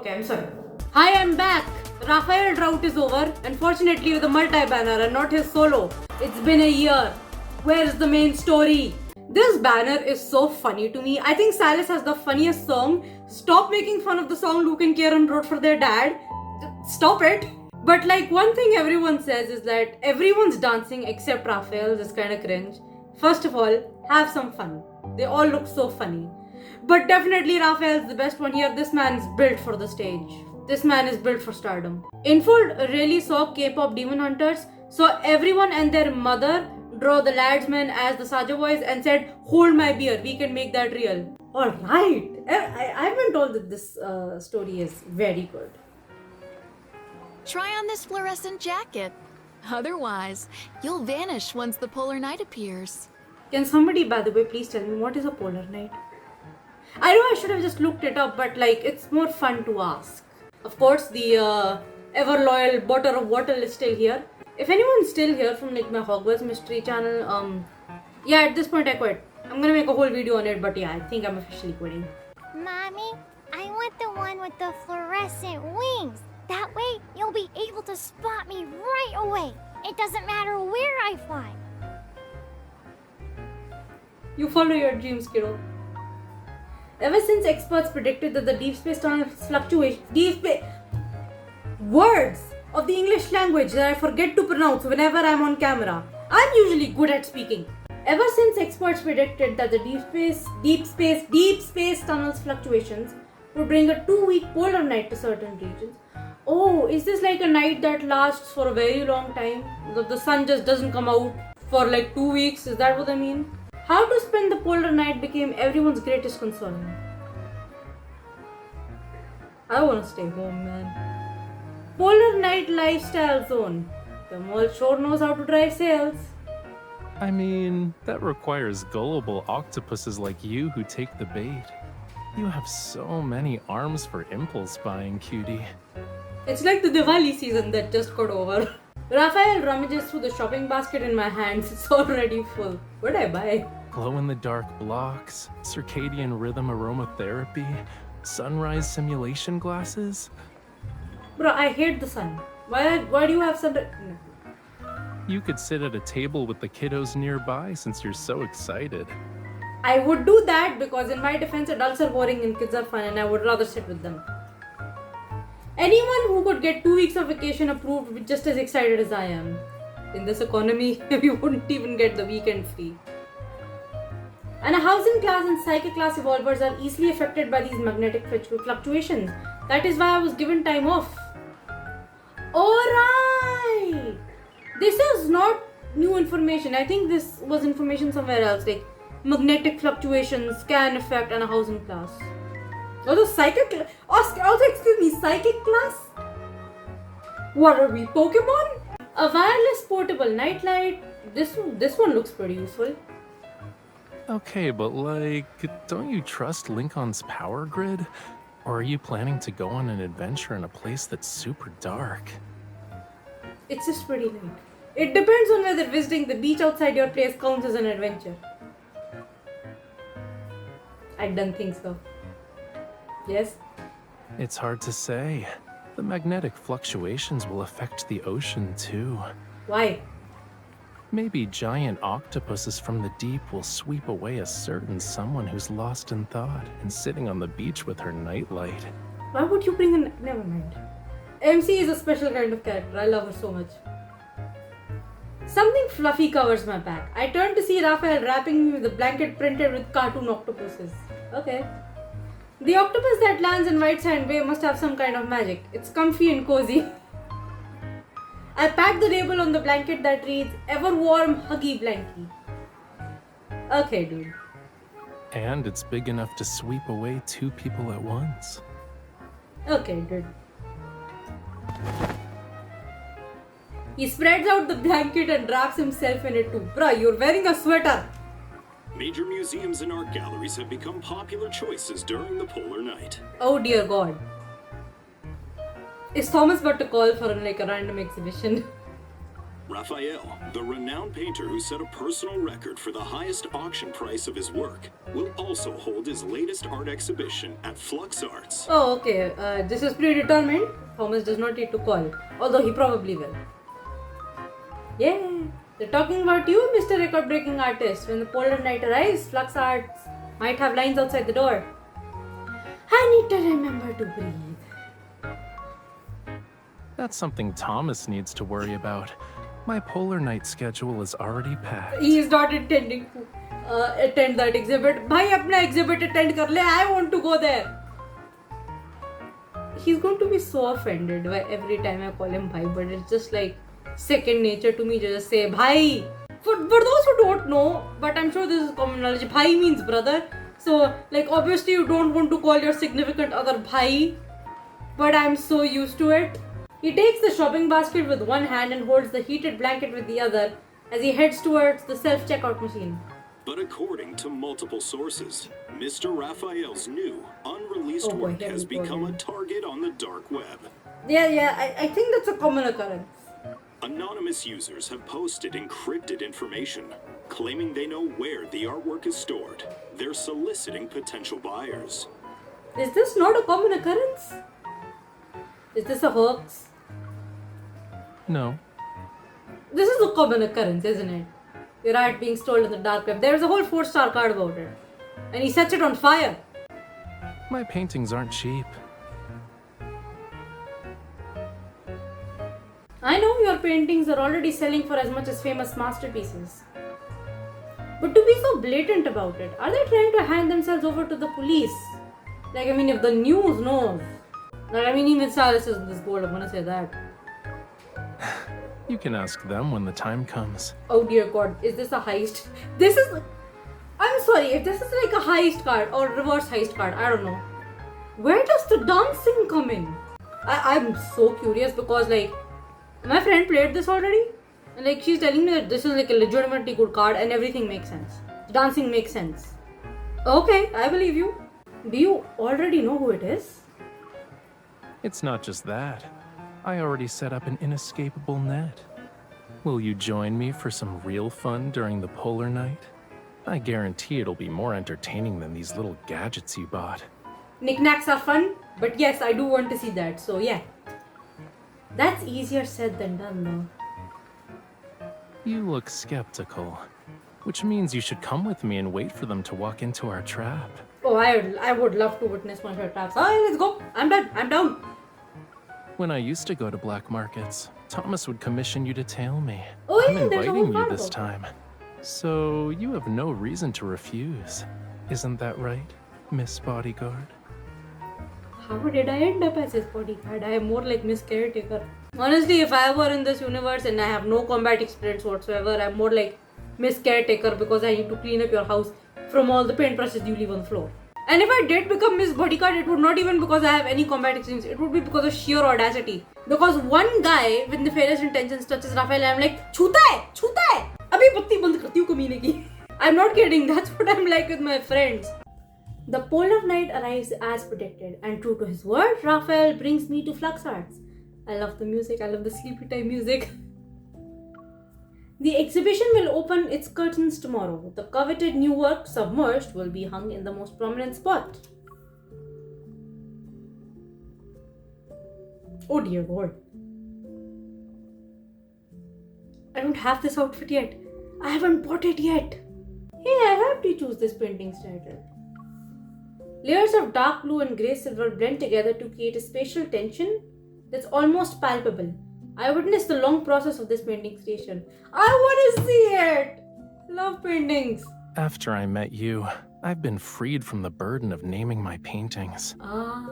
Okay, I'm sorry. Hi, I'm back. Rafayel drought is over. Unfortunately, with a multi-banner and not his solo. It's been a year. Where's the main story? This banner is so funny to me. I think Silas has the funniest song. Stop making fun of the song Luke and Kieran wrote for their dad. Stop it. But like one thing everyone says is that everyone's dancing except Rafayel. This kind of cringe. First of all, have some fun. They all look so funny. But definitely Rafayel's the best one here. This man's built for the stage. This man is built for stardom. Infold really saw K-pop demon hunters. So everyone and their mother draw the ladsmen as the Saja boys and said, hold my beer, we can make that real. Alright. I've been told that this story is very good. Try on this fluorescent jacket. Otherwise, you'll vanish once the polar night appears. Can somebody, by the way, please tell me what is a polar night? I know I should have just looked it up, but like it's more fun to ask. Of course, the ever loyal botter of water is still here. If anyone's still here from like my Hogwarts mystery channel, yeah, at this point I quit. I'm gonna make a whole video on it, but yeah, I think I'm officially quitting. Mommy, I want the one with the fluorescent wings. That way, you'll be able to spot me right away. It doesn't matter where I fly. You follow your dreams, kiddo. Ever since experts predicted that the deep space tunnel fluctuation, words of the English language that I forget to pronounce whenever I'm on camera. I'm usually good at speaking. Ever since experts predicted that the deep space tunnels fluctuations would bring a 2-week polar night to certain regions. Oh, is this like a night that lasts for a very long time? The sun just doesn't come out for like 2 weeks? Is that what I mean? How to spend the polar night became everyone's greatest concern. I want to stay home, man. Polar night lifestyle zone. The mall sure knows how to drive sales. I mean, that requires gullible octopuses like you who take the bait. You have so many arms for impulse buying, cutie. It's like the Diwali season that just got over. Rafayel rummages through the shopping basket in my hands. It's already full. What did I buy? Glow-in-the-dark blocks, circadian rhythm aromatherapy, sunrise simulation glasses. Bro, I hate the sun. Why do you have sun? No. You could sit at a table with the kiddos nearby since you're so excited. I would do that because in my defense, adults are boring and kids are fun and I would rather sit with them. Anyone who could get 2 weeks of vacation approved would be just as excited as I am. In this economy, we wouldn't even get the weekend free. And a housing class and psychic class evolvers are easily affected by these magnetic fluctuations. That is why I was given time off. Alright! This is not new information. I think this was information somewhere else. Like magnetic fluctuations can affect a housing class. Also psychic excuse me, psychic class? What are we, Pokemon? A wireless portable nightlight. This one looks pretty useful. Okay, but like, don't you trust Lincoln's power grid? Or are you planning to go on an adventure in a place that's super dark? It's just pretty light. It depends on whether visiting the beach outside your place counts as an adventure. I don't think so. Yes? It's hard to say. The magnetic fluctuations will affect the ocean too. Why? Maybe giant octopuses from the deep will sweep away a certain someone who's lost in thought and sitting on the beach with her nightlight. Why would you bring in... Never mind. MC is a special kind of character. I love her so much. Something fluffy covers my back. I turn to see Rafayel wrapping me with a blanket printed with cartoon octopuses. Okay. The octopus that lands in White Sand Bay must have some kind of magic. It's comfy and cozy. I pack the label on the blanket that reads, Ever Warm Huggy Blankie. Okay, dude. And it's big enough to sweep away 2 people at once. Okay, dude. He spreads out the blanket and wraps himself in it too. Bruh, you're wearing a sweater. Major museums and art galleries have become popular choices during the polar night. Oh dear God. Is Thomas about to call for like a random exhibition? Rafayel, the renowned painter who set a personal record for the highest auction price of his work, will also hold his latest art exhibition at Flux Arts. Oh, okay. This is predetermined. Thomas does not need to call, although he probably will. Yeah, they're talking about you, Mr. Record-breaking artist. When the polar night arrives, Flux Arts might have lines outside the door. I need to remember to breathe. That's something Thomas needs to worry about. My polar night schedule is already packed. He is not intending to attend that exhibit. Bhai, apna exhibit attend kar le. I want to go there. He's going to be so offended by every time I call him bhai, but it's just like second nature to me to just say bhai. For those who don't know, but I'm sure this is common knowledge, bhai means brother. So, like, obviously you don't want to call your significant other bhai, but I'm so used to it. He takes the shopping basket with one hand and holds the heated blanket with the other as he heads towards the self-checkout machine. But according to multiple sources, Mr. Raphael's new, unreleased work has become a target on the dark web. Yeah, I think that's a common occurrence. Anonymous users have posted encrypted information, claiming they know where the artwork is stored. They're soliciting potential buyers. Is this not a common occurrence? Is this a hoax? No. This is a common occurrence, isn't it? Your art being stolen in the dark web. There's a whole 4-star card about it. And he sets it on fire. My paintings aren't cheap. I know your paintings are already selling for as much as famous masterpieces. But to be so blatant about it, are they trying to hand themselves over to the police? Like, I mean, if the news knows. Like, I mean, even Salis isn't this bold, I'm gonna say that. You can ask them when the time comes. Oh dear god, is this a heist? This is... I'm sorry, if this is like a heist card or reverse heist card, I don't know. Where does the dancing come in? I'm so curious because, like, my friend played this already. And, like, she's telling me that this is like a legitimately good card and everything makes sense. The dancing makes sense. Okay, I believe you. Do you already know who it is? It's not just that. I already set up an inescapable net. Will you join me for some real fun during the polar night? I guarantee it'll be more entertaining than these little gadgets you bought. Knickknacks are fun, but yes, I do want to see that, so yeah. That's easier said than done, though. You look skeptical, which means you should come with me and wait for them to walk into our trap. Oh, I would love to witness one of your traps. Alright, let's go. I'm done. I'm down. When I used to go to black markets, Thomas would commission you to tail me. Oh, yeah, I'm there's a inviting whole you carnival. this time. So you have no reason to refuse. Isn't that right, Miss Bodyguard? How did I end up as his bodyguard? I am more like Miss Caretaker. Honestly, if I were in this universe and I have no combat experience whatsoever, I'm more like Miss Caretaker because I need to clean up your house from all the paintbrushes you leave on the floor. And if I did become Miss Bodyguard, it would not even because I have any combat experience. It would be because of sheer audacity. Because one guy with nefarious intentions touches Rafayel and I'm like, Chuta hai! Chuta hai! Abhi batti band karti hu kamine ki. I'm not kidding. That's what I'm like with my friends. The polar night arrives as predicted, and true to his word, Rafayel brings me to Flux Arts. I love the music. I love the sleepy time music. The exhibition will open its curtains tomorrow. The coveted new work, Submerged, will be hung in the most prominent spot. Oh dear god. I don't have this outfit yet. I haven't bought it yet. Hey, I have to choose this painting's title. Layers of dark blue and grey silver blend together to create a spatial tension that's almost palpable. I witnessed the long process of this painting creation. I want to see it! Love paintings. After I met you, I've been freed from the burden of naming my paintings. Ah.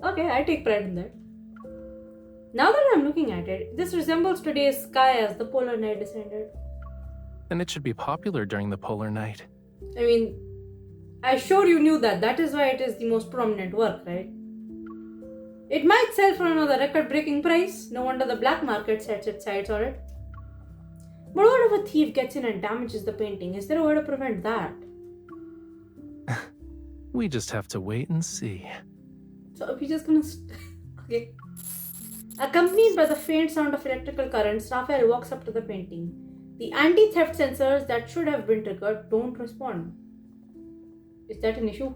Okay, I take pride in that. Now that I'm looking at it, this resembles today's sky as the polar night descended. And it should be popular during the polar night. I mean, I'm sure you knew that. That is why it is the most prominent work, right? It might sell for another record-breaking price. No wonder the black market sets its sights on it. But what if a thief gets in and damages the painting? Is there a way to prevent that? We just have to wait and see. So are we just gonna... Okay. Accompanied by the faint sound of electrical currents, Raphael walks up to the painting. The anti-theft sensors that should have been triggered don't respond. Is that an issue?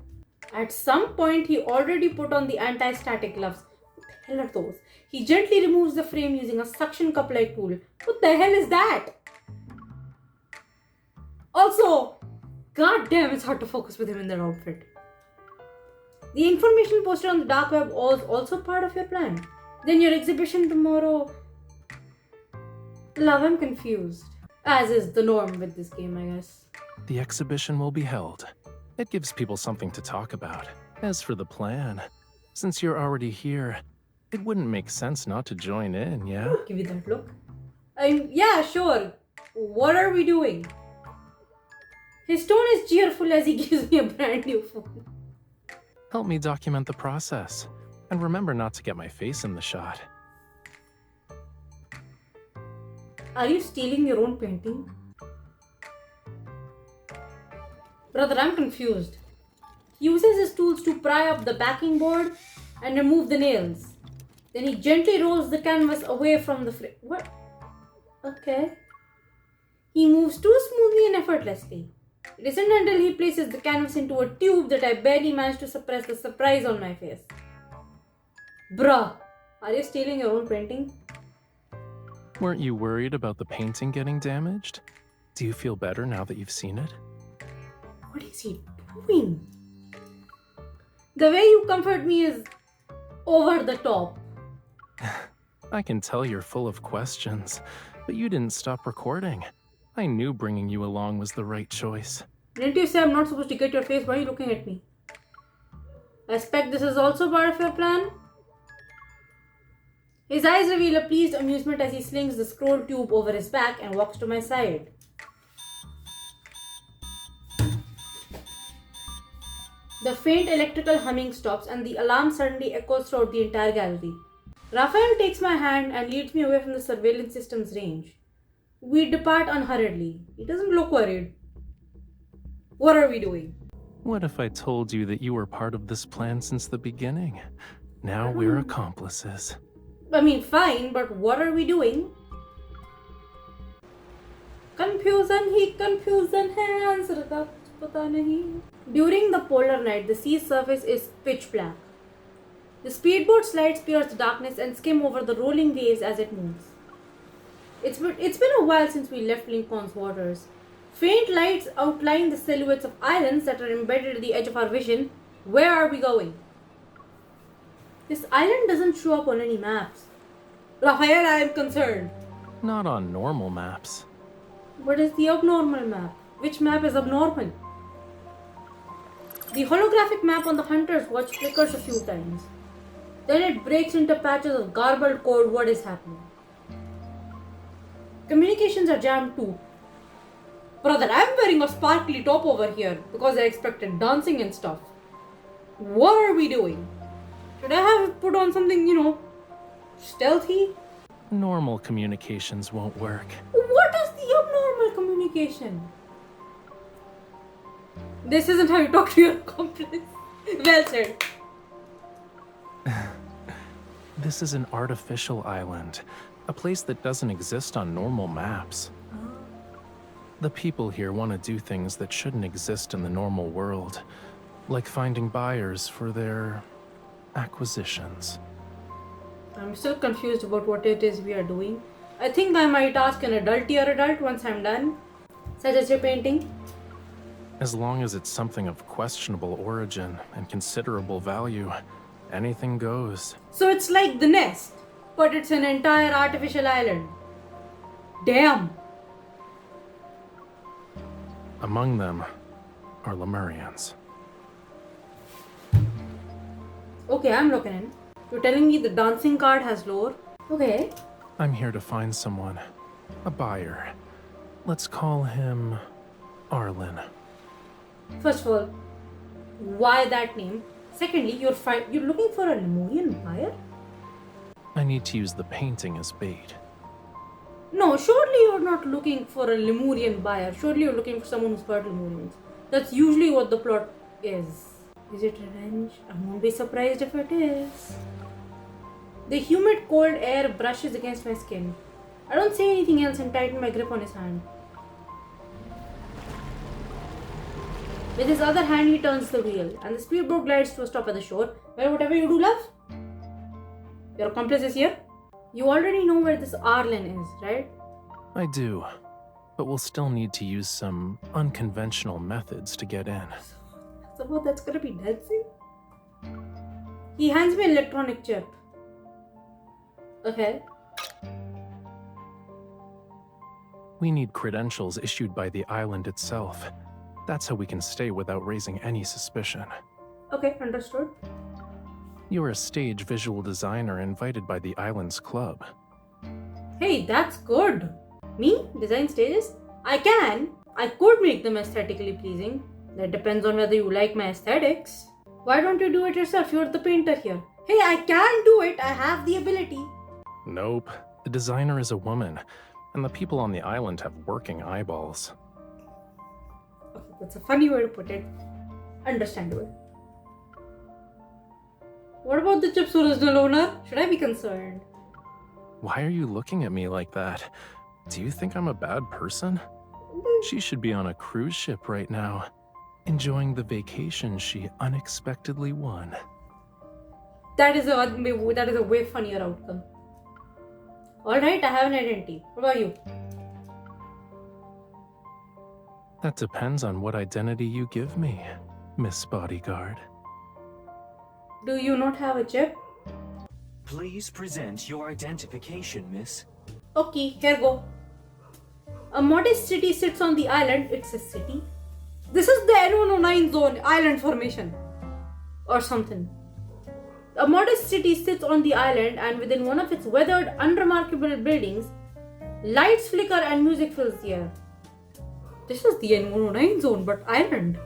At some point, he already put on the anti-static gloves. What the hell are those? He gently removes the frame using a suction cup-like tool. What the hell is that? Also, goddamn, it's hard to focus with him in that outfit. The information posted on the dark web was also part of your plan. Then your exhibition tomorrow... Love, I'm confused. As is the norm with this game, I guess. The exhibition will be held. It gives people something to talk about. As for the plan, since you're already here, it wouldn't make sense not to join in, yeah? Give you that look. Yeah, sure. What are we doing? His tone is cheerful as he gives me a brand new phone. Help me document the process. And remember not to get my face in the shot. Are you stealing your own painting? Brother, I'm confused. He uses his tools to pry up the backing board and remove the nails. Then he gently rolls the canvas away from the frame. What? Okay. He moves too smoothly and effortlessly. It isn't until he places the canvas into a tube that I barely manage to suppress the surprise on my face. Bruh, are you stealing your own painting? Weren't you worried about the painting getting damaged? Do you feel better now that you've seen it? What is he doing? The way you comfort me is over the top. I can tell you're full of questions, but you didn't stop recording. I knew bringing you along was the right choice. Didn't you say I'm not supposed to get your face? Why are you looking at me? I expect this is also part of your plan? His eyes reveal a pleased amusement as he slings the scroll tube over his back and walks to my side. The faint electrical humming stops and the alarm suddenly echoes throughout the entire gallery. Raphael takes my hand and leads me away from the surveillance system's range. We depart unhurriedly. He doesn't look worried. What are we doing? What if I told you that you were part of this plan since the beginning? Now we're accomplices. I mean, fine, but what are we doing? Confusion hai, answer ka pata nahi. During the polar night, the sea's surface is pitch black. The speedboat slides pierce the darkness and skim over the rolling waves as it moves. It's been a while since we left Lincoln's waters. Faint lights outline the silhouettes of islands that are embedded at the edge of our vision. Where are we going? This island doesn't show up on any maps. Raphael, I am concerned. Not on normal maps. What is the abnormal map? Which map is abnormal? The holographic map on the Hunter's Watch flickers a few times. Then it breaks into patches of garbled code. What is happening? Communications are jammed too. Brother, I'm wearing a sparkly top over here because I expected dancing and stuff. What are we doing? Should I have put on something, stealthy? Normal communications won't work. What is the abnormal communication? This isn't how you talk to your accomplice. Well said. This is an artificial island, a place that doesn't exist on normal maps. The people here want to do things that shouldn't exist in the normal world, like finding buyers for their acquisitions. I'm still confused about what it is we are doing. I think I might ask an adultier adult once I'm done. Such as your painting. As long as it's something of questionable origin and considerable value, anything goes. So it's like The Nest, but it's an entire artificial island. Damn! Among them are Lemurians. Okay, I'm looking in. You're telling me the dancing card has lore? Okay. I'm here to find someone. A buyer. Let's call him Arlen. First of all, why that name? Secondly, you're looking for a Lemurian buyer? I need to use the painting as bait. No, surely you're not looking for a Lemurian buyer. Surely you're looking for someone who's heard Lemurians. That's usually what the plot is. Is it revenge? I won't be surprised if it is. The humid cold air brushes against my skin. I don't say anything else and tighten my grip on his hand. With his other hand, he turns the wheel, and the speedboat glides to a stop at the shore. Well, whatever you do, love. Your accomplice is here. You already know where this Arlen is, right? I do, but we'll still need to use some unconventional methods to get in. So that's gonna be dancing? He hands me an electronic chip. Okay. We need credentials issued by the island itself. That's how we can stay without raising any suspicion. Okay, understood. You're a stage visual designer invited by the island's club. Hey, that's good. Me? Design stages? I could make them aesthetically pleasing. That depends on whether you like my aesthetics. Why don't you do it yourself? You're the painter here. Hey, I can do it. I have the ability. Nope. The designer is a woman, and the people on the island have working eyeballs. Okay, that's a funny way to put it. Understandable. What about the chip's original owner? Should I be concerned? Why are you looking at me like that? Do you think I'm a bad person? She should be on a cruise ship right now, enjoying the vacation she unexpectedly won. That is a way funnier outcome. Alright, I have an identity. What about you? That depends on what identity you give me, Miss Bodyguard. Do you not have a chip? Please present your identification, miss. Okay, here go. A modest city sits on the island. It's a city. This is the N109 zone, island formation. Or something. A modest city sits on the island, and within one of its weathered, unremarkable buildings, lights flicker and music fills the air. This is the N109 zone, but island.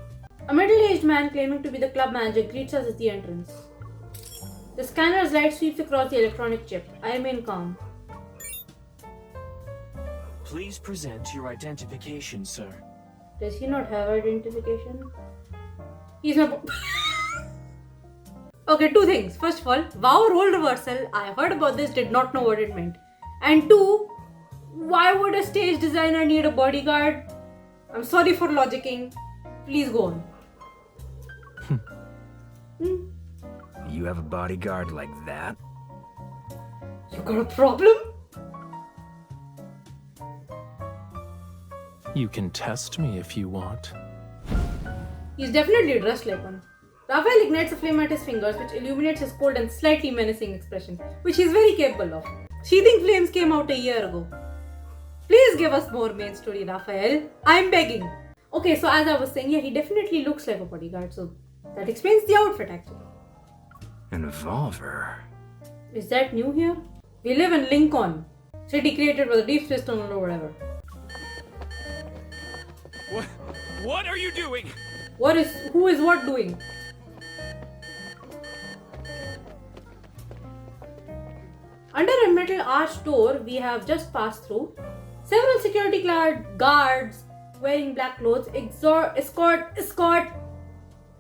A middle-aged man claiming to be the club manager greets us at the entrance. The scanner's light sweeps across the electronic chip. I remain calm. Please present your identification, sir. Does he not have identification? He's not. Okay, two things. First of all, wow, role reversal. I heard about this, did not know what it meant. And two, why would a stage designer need a bodyguard? I'm sorry for logicking. Please go on. You have a bodyguard like that? You got a problem? You can test me if you want. He's definitely dressed like one. Rafayel ignites a flame at his fingers, which illuminates his cold and slightly menacing expression, which he's very capable of. Sheathing flames came out a year ago. Please give us more main story, Rafayel. I'm begging. Okay, so as I was saying, yeah, he definitely looks like a bodyguard, so that explains the outfit actually. An evolver? Is that new here? We live in Lincoln, city created by the Deepspace tunnel or whatever. What are you doing? Who is what doing? Under a metal arch door we have just passed through, several security guards wearing black clothes escort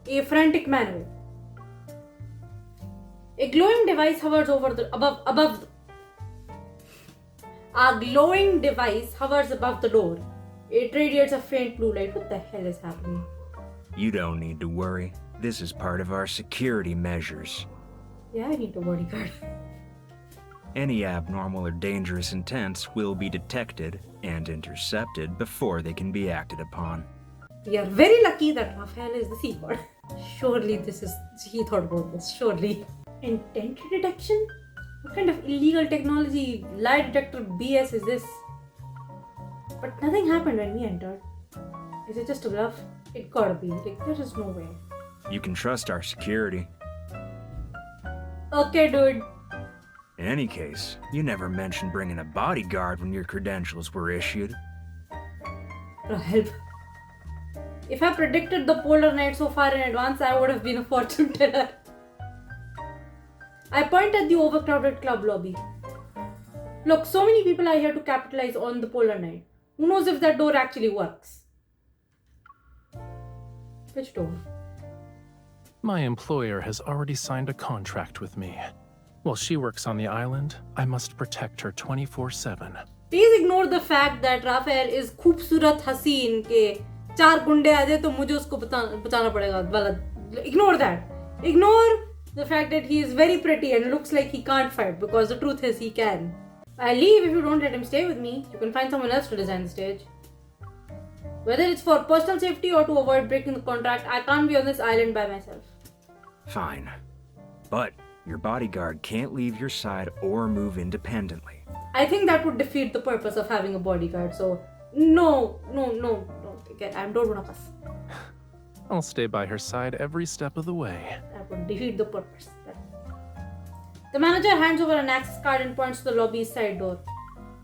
a frantic man away. A glowing device hovers above the door. It radiates a faint blue light. What the hell is happening? You don't need to worry. This is part of our security measures. Yeah, I need a bodyguard. Any abnormal or dangerous intents will be detected and intercepted before they can be acted upon. We are very lucky that Rafayel is the C word. Surely he thought about this, surely. Intent detection? What kind of illegal technology, lie detector BS is this? But nothing happened when we entered. Is it just a bluff? It gotta be. There is no way. You can trust our security. Okay, dude. In any case, you never mentioned bringing a bodyguard when your credentials were issued. Help. If I predicted the polar night so far in advance, I would have been a fortune teller. I point at the overcrowded club lobby. Look, so many people are here to capitalize on the polar night. Who knows if that door actually works? Which door? My employer has already signed a contract with me. While she works on the island, I must protect her 24/7. Please ignore the fact that Raphael is खूबसूरत हसीन के 4 गुंडे आ जाए तो मुझे उसको बचाना पड़ेगा वाला. Ignore that. Ignore the fact that he is very pretty and looks like he can't fight, because the truth is he can. I'll leave if you don't let him stay with me. You can find someone else to design the stage. Whether it's for personal safety or to avoid breaking the contract, I can't be on this island by myself. Fine. But your bodyguard can't leave your side or move independently. I think that would defeat the purpose of having a bodyguard, so no. Again, I don't want to fuss. I'll stay by her side every step of the way. That would defeat the purpose. The manager hands over an access card and points to the lobby's side door.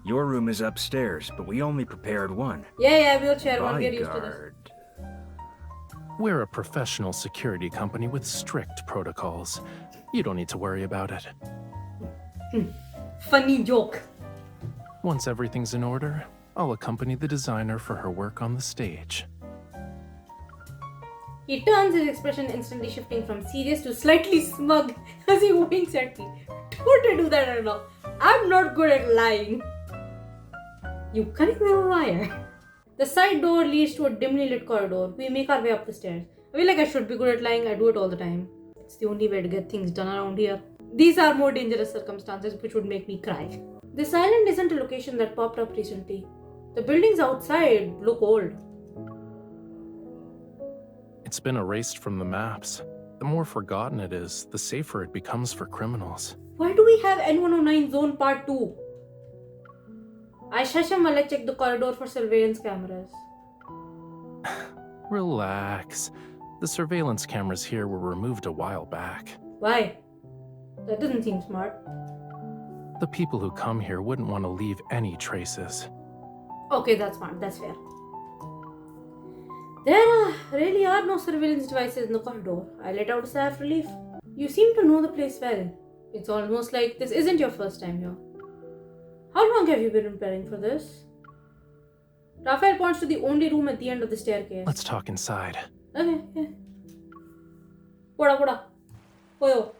Your room is upstairs, but we only prepared one. Yeah, we'll share one. Get used to this. Bodyguard. We're a professional security company with strict protocols. You don't need to worry about it. Funny joke. Once everything's in order, I'll accompany the designer for her work on the stage. He turns, his expression instantly shifting from serious to slightly smug as he winks at me. Don't do that at all. I'm not good at lying. You cunning little liar. The side door leads to a dimly lit corridor. We make our way up the stairs. I feel like I should be good at lying. I do it all the time. It's the only way to get things done around here. These are more dangerous circumstances which would make me cry. This island isn't a location that popped up recently. The buildings outside look old. It's been erased from the maps. The more forgotten it is, the safer it becomes for criminals. Why do we have N109 Zone Part 2? I shush him while I check the corridor for surveillance cameras. Relax. The surveillance cameras here were removed a while back. Why? That doesn't seem smart. The people who come here wouldn't want to leave any traces. Okay, that's smart. That's fair. There really are no surveillance devices in the corridor. I let out a sigh of relief. You seem to know the place well. It's almost like this isn't your first time here. How long have you been preparing for this? Raphael points to the only room at the end of the staircase. Let's talk inside. Okay, yeah. Poda. Poyo.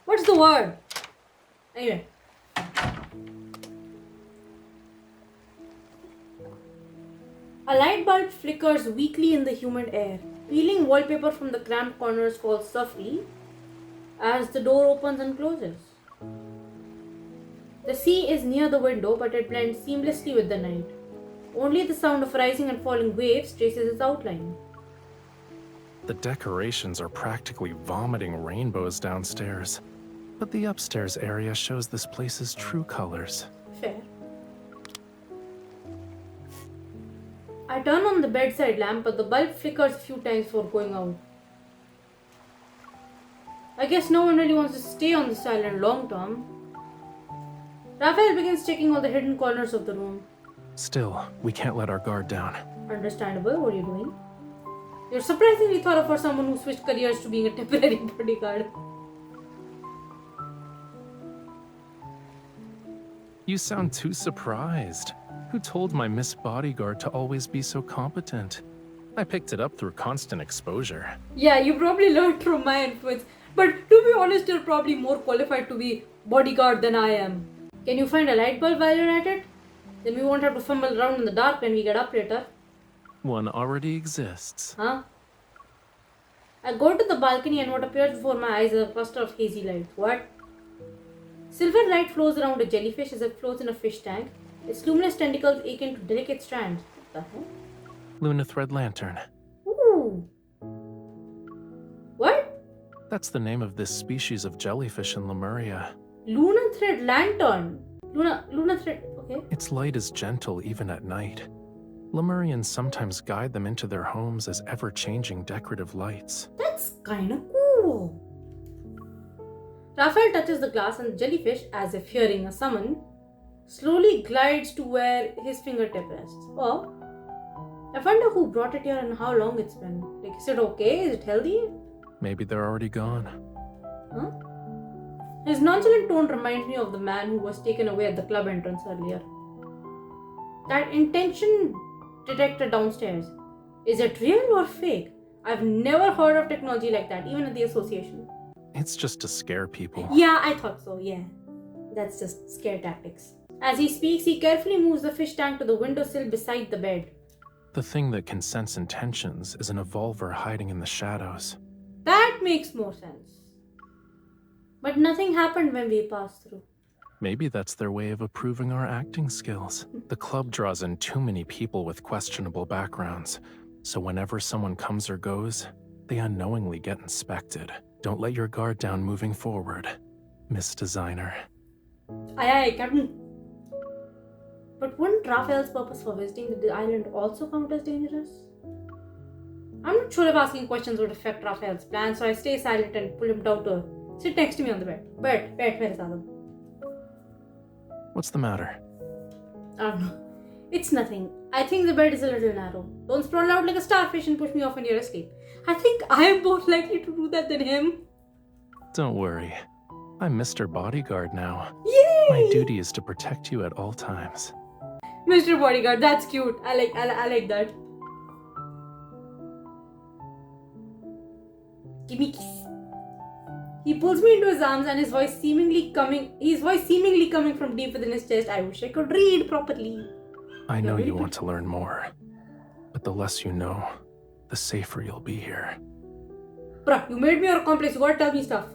What's the word? Anyway. A light bulb flickers weakly in the humid air. Peeling wallpaper from the cramped corners falls softly as the door opens and closes. The sea is near the window, but it blends seamlessly with the night. Only the sound of rising and falling waves traces its outline. The decorations are practically vomiting rainbows downstairs, but the upstairs area shows this place's true colors. Fair. I turn on the bedside lamp, but the bulb flickers a few times before going out. I guess no one really wants to stay on this island long term. Raphael begins checking all the hidden corners of the room. Still, we can't let our guard down. Understandable. What are you doing? You're surprisingly thorough for someone who switched careers to being a temporary bodyguard. You sound too surprised. Who told my Miss Bodyguard to always be so competent? I picked it up through constant exposure. Yeah, you probably learned from my influence. But to be honest, you're probably more qualified to be bodyguard than I am. Can you find a light bulb while you're at it? Then we won't have to fumble around in the dark when we get up later. One already exists. Huh? I go to the balcony and what appears before my eyes is a cluster of hazy light. What? Silver light flows around a jellyfish as it floats in a fish tank. Its luminous tentacles ache into delicate strands. What the hell? Luna Thread Lantern. Ooh. What? That's the name of this species of jellyfish in Lemuria. Luna Thread Lantern. Luna Thread. Okay. Its light is gentle even at night. Lemurians sometimes guide them into their homes as ever-changing decorative lights. That's kinda cool. Raphael touches the glass and the jellyfish, as if hearing a summon, slowly glides to where his fingertip rests. Oh. I wonder who brought it here and how long it's been. Like, is it okay? Is it healthy? Maybe they're already gone. Huh? His nonchalant tone reminds me of the man who was taken away at the club entrance earlier. That intention detector downstairs. Is it real or fake? I've never heard of technology like that, even at the association. It's just to scare people. Yeah, I thought so, yeah. That's just scare tactics. As he speaks, he carefully moves the fish tank to the windowsill beside the bed. The thing that can sense intentions is an evolver hiding in the shadows. That makes more sense. But nothing happened when we passed through. Maybe that's their way of approving our acting skills. The club draws in too many people with questionable backgrounds, so whenever someone comes or goes, they unknowingly get inspected. Don't let your guard down moving forward, Miss Designer. Aye, aye, Captain. But wouldn't Raphael's purpose for visiting the island also count as dangerous? I'm not sure if asking questions would affect Raphael's plan, so I stay silent and pull him down to sit next to me on the bed. Bed, where is Adam? What's the matter? I don't know. It's nothing. I think the bed is a little narrow. Don't sprawl out like a starfish and push me off when you're asleep. I think I am more likely to do that than him. Don't worry. I'm Mr. Bodyguard now. Yay! My duty is to protect you at all times. Mr. Bodyguard, that's cute. I like that. Give me a kiss. He pulls me into his arms and his voice seemingly coming from deep within his chest. I wish I could read properly. I know you want to learn more, but the less you know, the safer you'll be here. Bruh, you made me your accomplice. You gotta tell me stuff.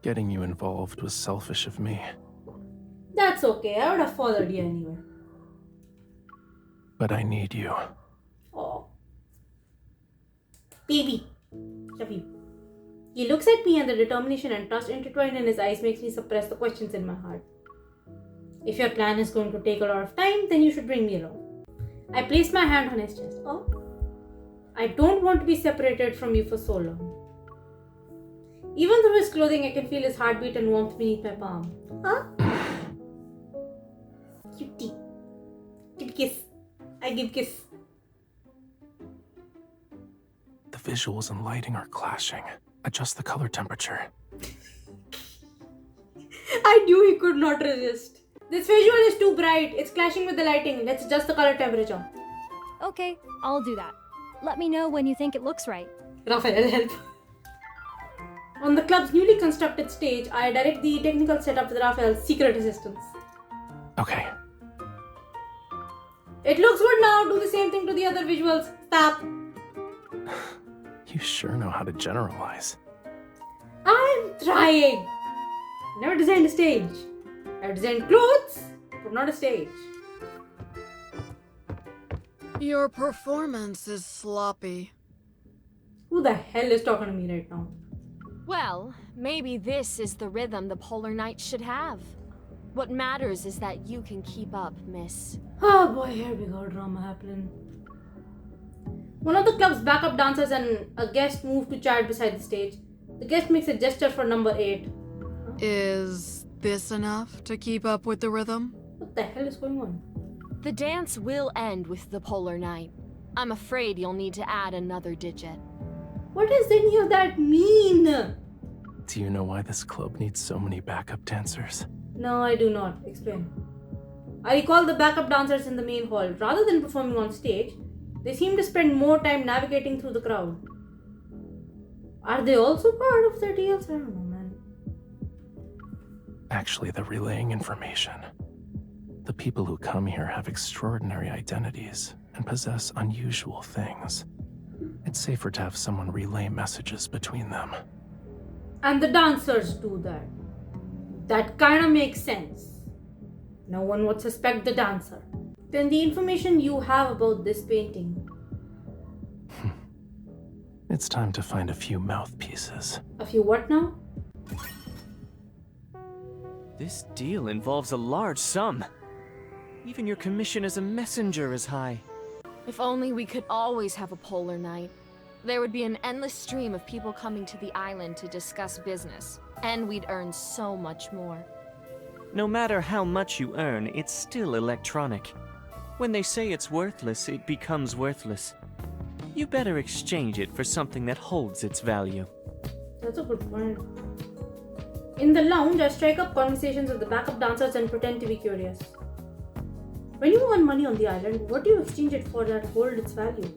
Getting you involved was selfish of me. That's okay. I would have followed you anyway. But I need you. Oh. Baby. Shafi. He looks at me and the determination and trust intertwined in his eyes makes me suppress the questions in my heart. If your plan is going to take a lot of time, then you should bring me along. I placed my hand on his chest. Oh. I don't want to be separated from you for so long. Even through his clothing, I can feel his heartbeat and warmth beneath my palm. Huh? Cutie. Give kiss. I give kiss. The visuals and lighting are clashing. Adjust the color temperature. I knew he could not resist. This visual is too bright. It's clashing with the lighting. Let's adjust the color temperature. Okay, I'll do that. Let me know when you think it looks right. Rafayel, help. On the club's newly constructed stage, I direct the technical setup with Raphael's secret assistance. Okay. It looks good now. Do the same thing to the other visuals. Stop. You sure know how to generalize. I'm trying. Never designed a stage. I've designed clothes, but not a stage. Your performance is sloppy. Who the hell is talking to me right now? Well, maybe this is the rhythm the Polar Knights should have. What matters is that you can keep up, miss. Oh boy, here we go, drama happening. One of the club's backup dancers and a guest move to chat beside the stage. The guest makes a gesture for number 8. Is this enough to keep up with the rhythm? What the hell is going on? The dance will end with the Polar Knight. I'm afraid you'll need to add another digit. What does any of that mean? Do you know why this club needs so many backup dancers? No, I do not. Explain. I recall the backup dancers in the main hall. Rather than performing on stage, they seem to spend more time navigating through the crowd. Are they also part of the deals? I don't know, man. Actually, they're relaying information. The people who come here have extraordinary identities and possess unusual things. It's safer to have someone relay messages between them. And the dancers do that. That kind of makes sense. No one would suspect the dancer. Then the information you have about this painting. It's time to find a few mouthpieces. A few what now? This deal involves a large sum. Even your commission as a messenger is high. If only we could always have a Polar Knight. There would be an endless stream of people coming to the island to discuss business, and we'd earn so much more. No matter how much you earn, it's still electronic. When they say it's worthless, it becomes worthless. You better exchange it for something that holds its value. That's a good point. In the lounge, I strike up conversations with the backup dancers and pretend to be curious. When you earn money on the island, what do you exchange it for that hold its value?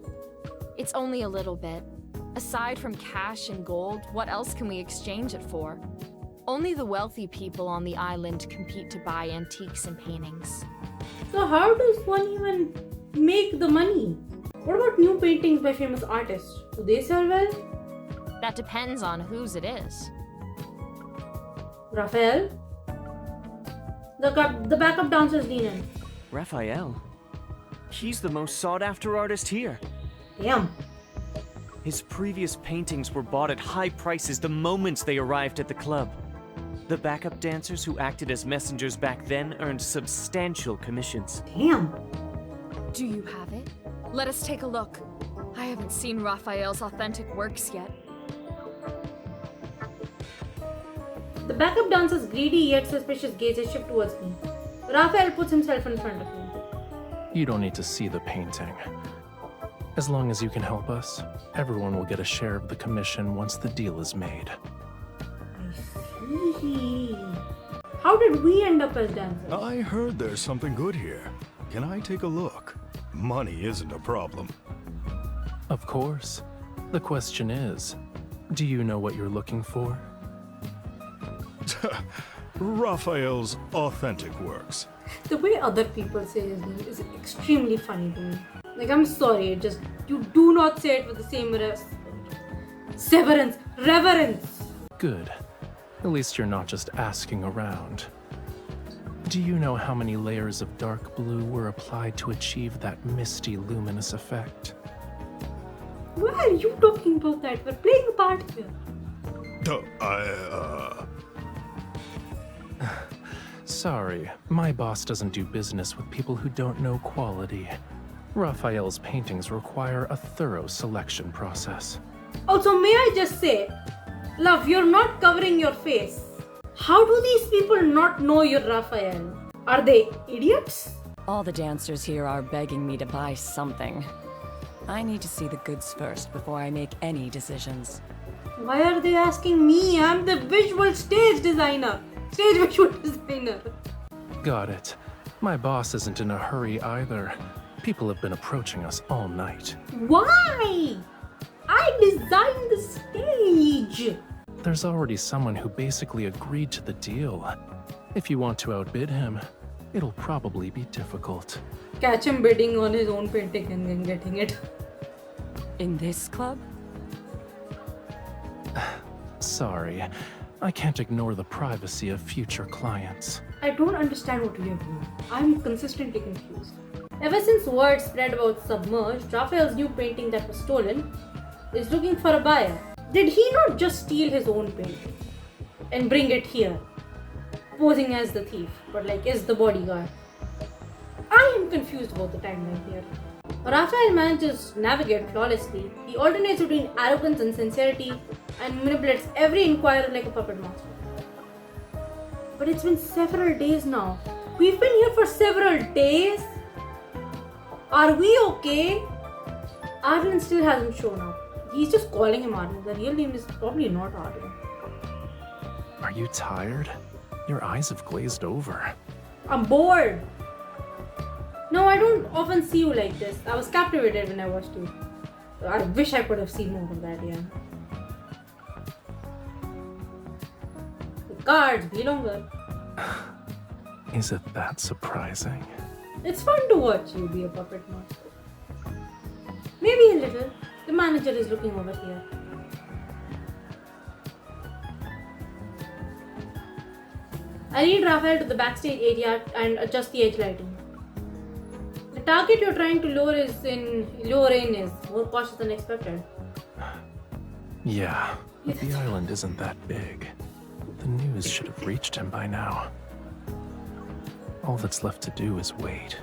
It's only a little bit. Aside from cash and gold, what else can we exchange it for? Only the wealthy people on the island compete to buy antiques and paintings. So how does one even make the money? What about new paintings by famous artists? Do they sell well? That depends on whose it is. Raphael? The backup dancer's lean in. Raphael? He's the most sought-after artist here. Damn. His previous paintings were bought at high prices the moment they arrived at the club. The backup dancers who acted as messengers back then earned substantial commissions. Damn. Do you have it? Let us take a look. I haven't seen Raphael's authentic works yet. The backup dancer's greedy yet suspicious gazes shift towards me. Raphael puts himself in front of me. You don't need to see the painting. As long as you can help us, everyone will get a share of the commission once the deal is made. I see. How did we end up as dancers? I heard there's something good here. Can I take a look? Money isn't a problem. Of course. The question is, do you know what you're looking for? Raphael's authentic works. The way other people say his name is extremely funny to me. Like, I'm sorry, just you do not say it with the same reverence. Good. At least you're not just asking around. Do you know how many layers of dark blue were applied to achieve that misty, luminous effect? Why are you talking about that? We're playing a part here. Sorry, my boss doesn't do business with people who don't know quality. Raphael's paintings require a thorough selection process. Also, may I just say, love, you're not covering your face. How do these people not know you're Raphael? Are they idiots? All the dancers here are begging me to buy something. I need to see the goods first before I make any decisions. Why are they asking me? I'm the visual stage designer. Stage visual designer. Got it. My boss isn't in a hurry either. People have been approaching us all night. Why? I designed the stage. There's already someone who basically agreed to the deal. If you want to outbid him, it'll probably be difficult. Catch him bidding on his own painting and then getting it. In this club? Sorry, I can't ignore the privacy of future clients. I don't understand what we are doing. I'm consistently confused. Ever since word spread about Submerged, Raphael's new painting that was stolen is looking for a buyer. Did he not just steal his own painting and bring it here, posing as the thief, but like is the bodyguard? I am confused about the timeline here. Raphael manages to navigate flawlessly. He alternates between arrogance and sincerity and manipulates every inquirer like a puppet master. But it's been several days now. We've been here for several days. Are we okay? Arlen still hasn't shown up. He's just calling him Arlen. The real name is probably not Arlen. Are you tired? Your eyes have glazed over. I'm bored. No, I don't often see you like this. I was captivated when I watched you. I wish I could have seen more of that, yeah. The cards be longer. Is it that surprising? It's fun to watch you be a puppet master. Maybe a little. The manager is looking over here. I lead Raphael to the backstage area and adjust the edge lighting. The target you're trying to lure in is more cautious than expected. Yeah, but the island isn't that big. The news should have reached him by now. All that's left to do is wait.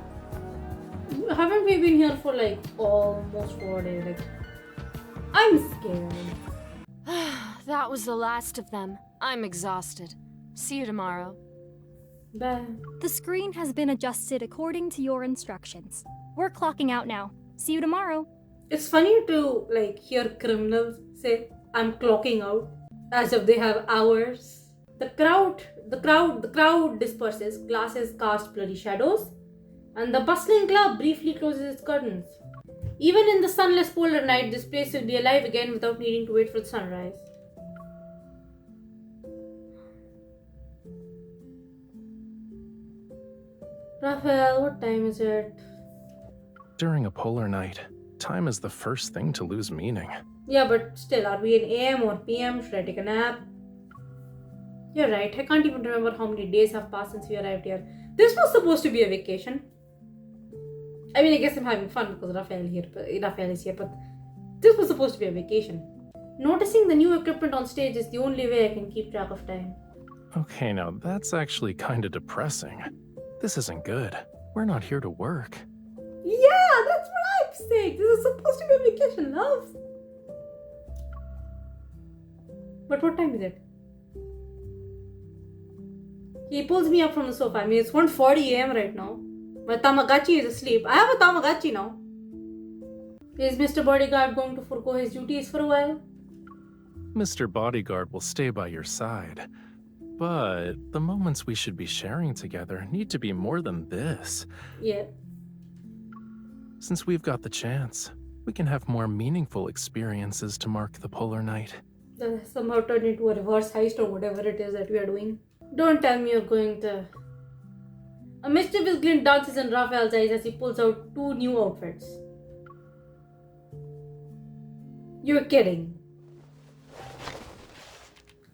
Haven't we been here for like almost 4 days? Like, I'm scared. That was the last of them. I'm exhausted. See you tomorrow. Bye. The screen has been adjusted according to your instructions. We're clocking out now. See you tomorrow. It's funny to like hear criminals say, "I'm clocking out," as if they have hours. The crowd disperses, glasses cast blurry shadows, and the bustling club briefly closes its curtains. Even in the sunless polar night, this place will be alive again without needing to wait for the sunrise. Raphael, what time is it? During a polar night, time is the first thing to lose meaning. Yeah, but still, are we in AM or PM? Should I take a nap? You're right, I can't even remember how many days have passed since we arrived here. This was supposed to be a vacation. I mean, I guess I'm having fun because Raphael is here, but this was supposed to be a vacation. Noticing the new equipment on stage is the only way I can keep track of time. Okay, now that's actually kind of depressing. This isn't good. We're not here to work. Yeah, that's what I'm saying. This is supposed to be a vacation, love. But what time is it? He pulls me up from the sofa. I mean, it's 1:40 AM right now. My Tamagotchi is asleep. I have a Tamagotchi now. Is Mr. Bodyguard going to forego his duties for a while? Mr. Bodyguard will stay by your side. But the moments we should be sharing together need to be more than this. Yeah. Since we've got the chance, we can have more meaningful experiences to mark the polar night. Somehow turned into a reverse heist or whatever it is that we are doing. Don't tell me you're going to... A mischievous glint dances in Raphael's eyes as he pulls out 2 new outfits. You're kidding.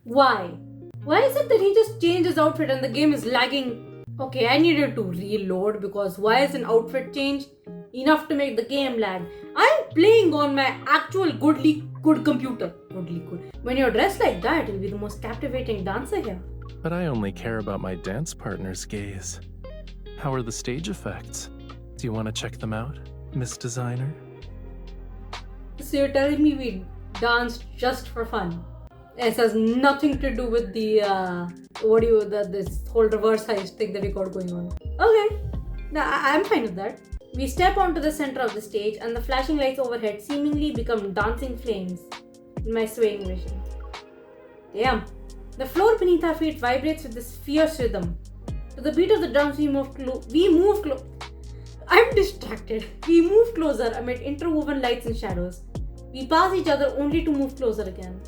Why? Why is it that he just changed his outfit and the game is lagging? Okay, I needed to reload because why is an outfit change enough to make the game lag? I'm playing on my actual good computer. When you're dressed like that, you'll be the most captivating dancer here. But I only care about my dance partner's gaze. How are the stage effects? Do you want to check them out, Miss Designer? So you're telling me we danced just for fun? This has nothing to do with the this whole reverse heist thing that we got going on. Okay, I'm fine with that. We step onto the center of the stage and the flashing lights overhead seemingly become dancing flames in my swaying vision. Damn. The floor beneath our feet vibrates with this fierce rhythm. To the beat of the drums, we move close. I'm distracted. We move closer amid interwoven lights and shadows. We pass each other only to move closer again.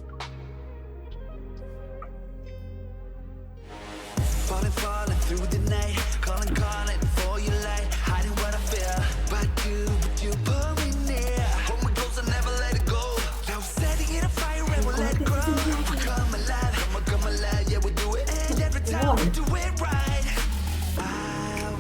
Falling through the night, calling for your light, hiding what I feel. But you pull me near. Hold me close and never let it go. Now setting it afire and we'll let it grow. We come alive, yeah we do it. And every time we do it right, I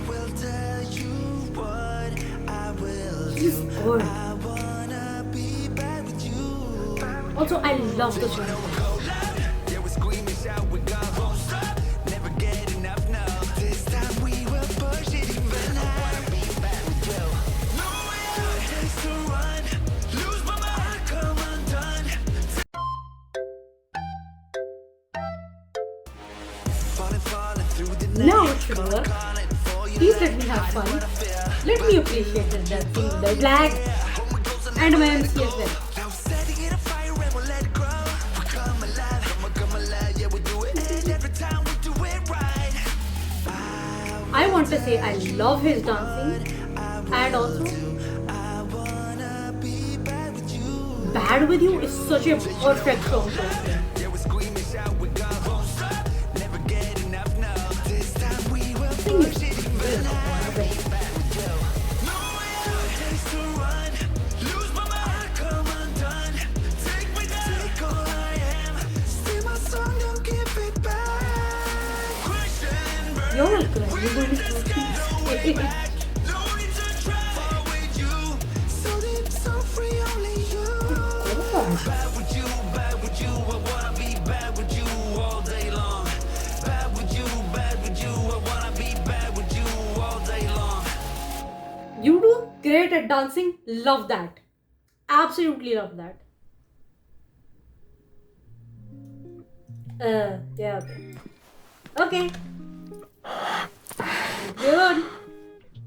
will tell you what I will do. I wanna be back with you. Also, I love the song. Yeah, we scream and shout, we go. Never get enough now. This time we will push it even higher. Be back with you. No place to run. Lose my mind, come undone. Falling through the night. Now it's over. Please let me have fun. Let me appreciate the dancing, the lag, and my MC as well. Now setting it afire and we'll let it grow. We come alive, yeah we do it. And every time we do it right. I want to say I love his dancing, and also Bad With You is such a perfect song for him. Yeah, we scream and shout, we go. Never get enough now. This time we will push it even higher. Be back with you. No place to run. Lose my mind, come undone. Take me down, take all I am. Sing my song, don't give it back. Question burn. You're welcome. You're going to see. No need to try with you. So deep, so free, only you. Bad with you, I wanna be bad with you all day long. Bad with you, I wanna be bad with you all day long. You do great at dancing. Love that. Absolutely love that. Yeah. Okay. Good.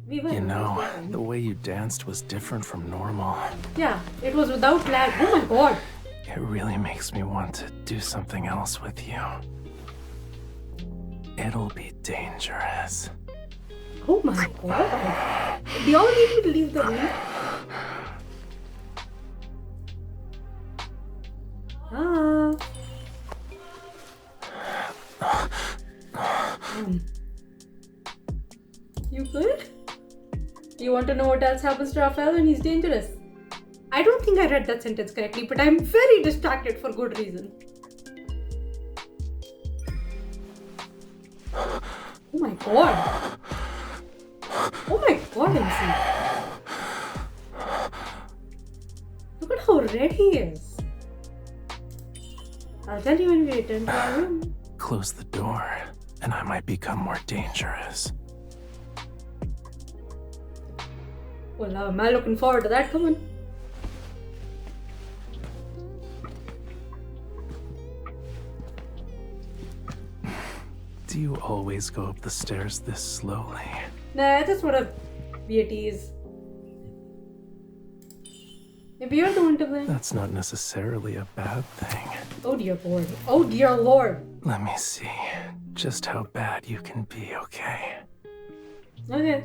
We were. You know, the way you danced was different from normal. Yeah, it was without lag. Oh my god. It really makes me want to do something else with you. It'll be dangerous. Oh my god. Do y'all need me to leave the room? Ah. You good? You want to know what else happens to Rafayel when he's dangerous? I don't think I read that sentence correctly, but I'm very distracted for good reason. Oh my god. Oh my god, MC. Look at how red he is. I'll tell you when we return to our room. Close the door, and I might become more dangerous. Well, am I looking forward to that? Come on. Do you always go up the stairs this slowly? Nah, I just want to be a tease. Maybe you're the one to blame. That's not necessarily a bad thing. Oh dear lord. Oh dear lord. Let me see just how bad you can be, okay? Okay.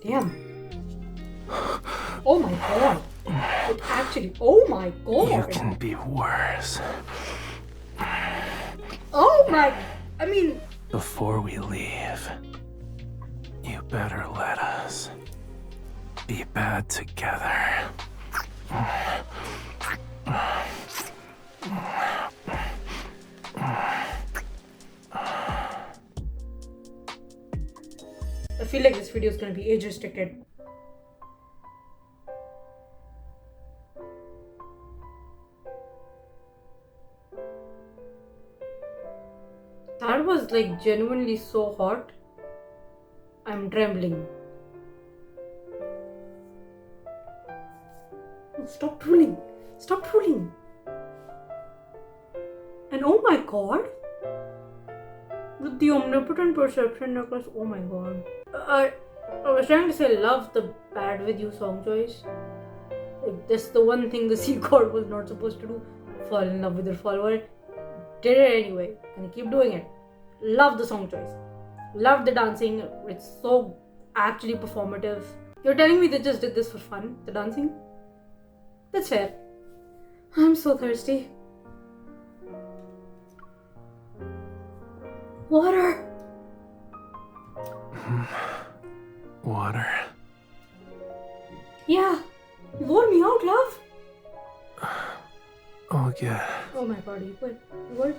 Damn. Oh my god. It actually. Oh my god. You can be worse. Oh my. I mean. Before we leave, you better let us be bad together. I feel like this video is going to be age restricted. That was like genuinely so hot. I'm trembling. Oh, stop drooling. Stop drooling. And oh my god. With the omnipotent perception necklace, oh my god. I was trying to say love the bad with you song choice. Like, that's the one thing the sea god was not supposed to do. Fall in love with your follower. Did it anyway. And I keep doing it. Love the song choice. Love the dancing. It's so actually performative. You're telling me they just did this for fun? The dancing? That's fair. I'm so thirsty. Water! Water? Yeah! You wore me out, love! Oh, yeah. Oh my god, you good? You good?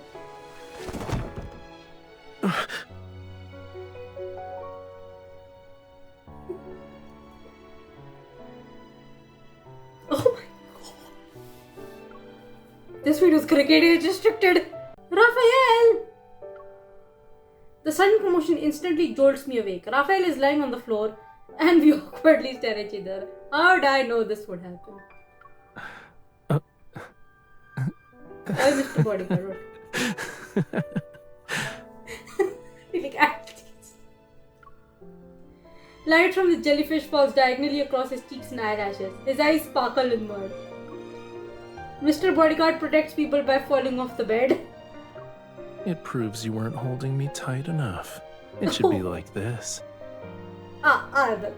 Oh my god. This video is cricket age restricted. Rafayel! The sudden commotion instantly jolts me awake. Rafayel is lying on the floor and we awkwardly stare at each other. How did I know this would happen? I missed the bodyguard. Like athletes. Light from the jellyfish falls diagonally across his cheeks and eyelashes. His eyes sparkle with mud. Mr. Bodyguard protects people by falling off the bed. It proves you weren't holding me tight enough. It should be like this. I will.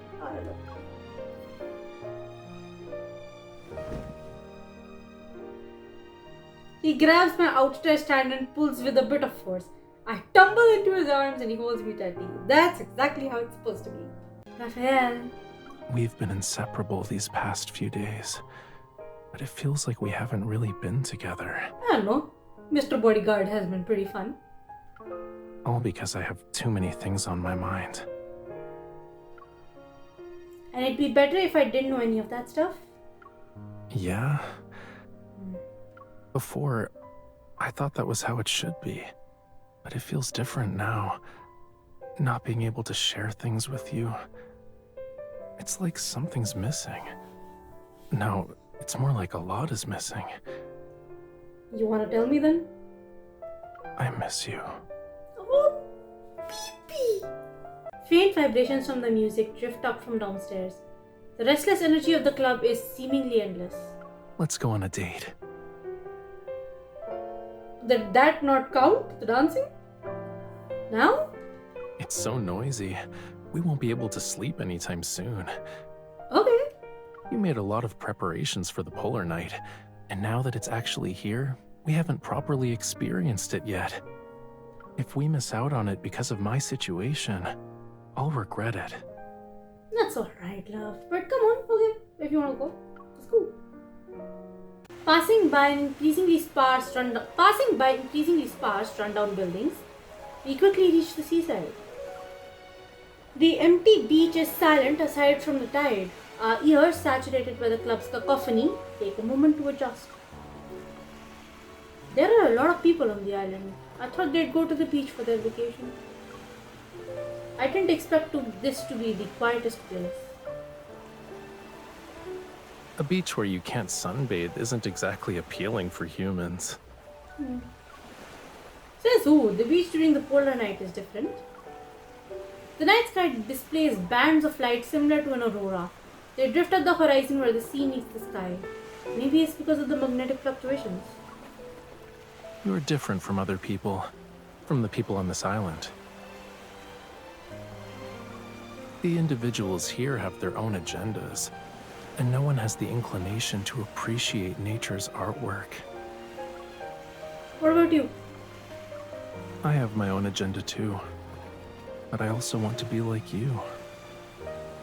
He grabs my outstretched hand and pulls with a bit of force. I tumble into his arms and he holds me tightly. That's exactly how it's supposed to be. Rafayel. We've been inseparable these past few days, but it feels like we haven't really been together. I don't know. Mr. Bodyguard has been pretty fun. All because I have too many things on my mind. And it'd be better if I didn't know any of that stuff. Yeah? Before, I thought that was how it should be. But it feels different now. Not being able to share things with you. It's like something's missing. No, it's more like a lot is missing. You want to tell me then? I miss you. Oh, pee-pee. Faint vibrations from the music drift up from downstairs. The restless energy of the club is seemingly endless. Let's go on a date. Did that not count? The dancing? Now? It's so noisy. We won't be able to sleep anytime soon. Okay. You made a lot of preparations for the polar night. And now that it's actually here, we haven't properly experienced it yet. If we miss out on it because of my situation, I'll regret it. That's alright, love. But come on, okay. If you want to go, let's go. Passing by increasingly sparse rundown buildings, we quickly reach the seaside. The empty beach is silent aside from the tide. Our ears, saturated by the club's cacophony, take a moment to adjust. There are a lot of people on the island. I thought they'd go to the beach for their vacation. I didn't expect this to be the quietest place. A beach where you can't sunbathe isn't exactly appealing for humans. Says who? The beach during the polar night is different. The night sky displays bands of light similar to an aurora. They drift at the horizon where the sea meets the sky. Maybe it's because of the magnetic fluctuations. You're different from other people, from the people on this island. The individuals here have their own agendas, and no one has the inclination to appreciate nature's artwork. What about you? I have my own agenda too, but I also want to be like you.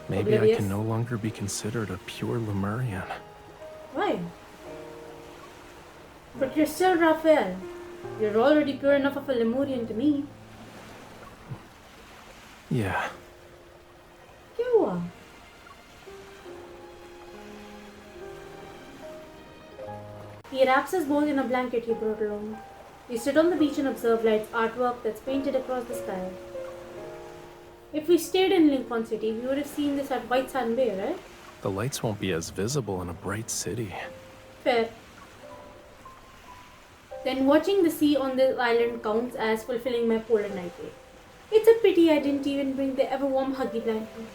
Maybe Oblivious? I can no longer be considered a pure Lemurian. Why? But you're still Rafayel. You're already pure enough of a Lemurian to me. Yeah. You are. He wraps us both in a blanket he brought along. We sit on the beach and observe Light's artwork that's painted across the sky. If we stayed in Lincoln City, we would have seen this at White Sand Bay, right? The lights won't be as visible in a bright city. Fair. Then watching the sea on this island counts as fulfilling my polar night day. It's a pity I didn't even bring the ever-warm huggy blanket.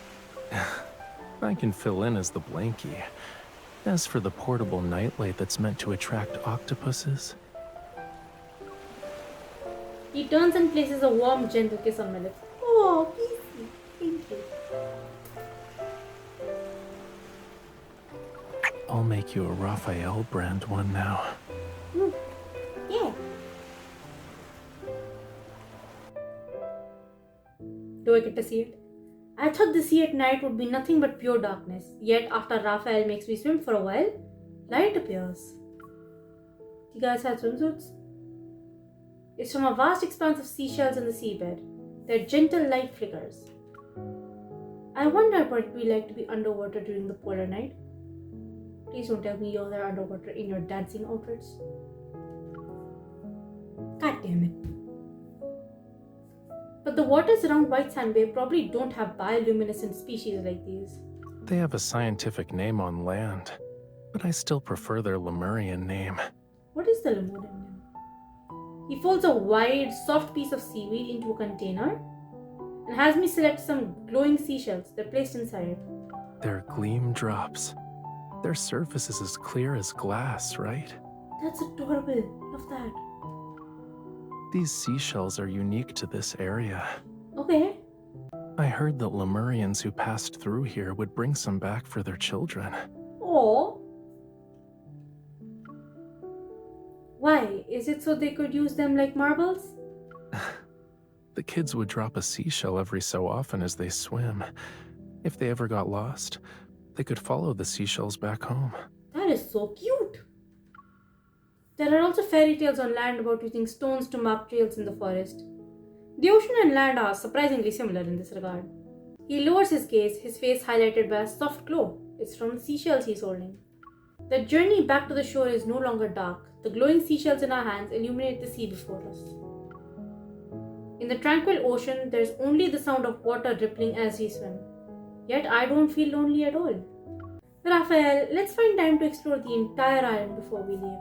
I can fill in as the blankie. As for the portable nightlight that's meant to attract octopuses... He turns and places a warm, gentle kiss on my lips. Oh, easy. Thank you. I'll make you a Rafayel brand one now. Yeah. Do I get to see it? I thought the sea at night would be nothing but pure darkness. Yet after Rafayel makes me swim for a while, light appears. You guys have swimsuits? It's from a vast expanse of seashells in the seabed. They're gentle light flickers. I wonder what it'd be like to be underwater during the polar night. Please don't tell me you're there underwater in your dancing outfits. God damn it. But the waters around White Sand Bay probably don't have bioluminescent species like these. They have a scientific name on land, but I still prefer their Lemurian name. What is the Lemurian name? He folds a wide, soft piece of seaweed into a container and has me select some glowing seashells. They're placed inside. They're Gleamdrops. Their surface is as clear as glass, right? That's adorable. Love that. These seashells are unique to this area. Okay. I heard that Lemurians who passed through here would bring some back for their children. Oh. Why? Is it so they could use them like marbles? The kids would drop a seashell every so often as they swim. If they ever got lost, they could follow the seashells back home. That is so cute. There are also fairy tales on land about using stones to mark trails in the forest. The ocean and land are surprisingly similar in this regard. He lowers his gaze, his face highlighted by a soft glow. It's from the seashells he's holding. The journey back to the shore is no longer dark. The glowing seashells in our hands illuminate the sea before us. In the tranquil ocean, there's only the sound of water rippling as we swim. Yet I don't feel lonely at all. Rafayel, let's find time to explore the entire island before we leave.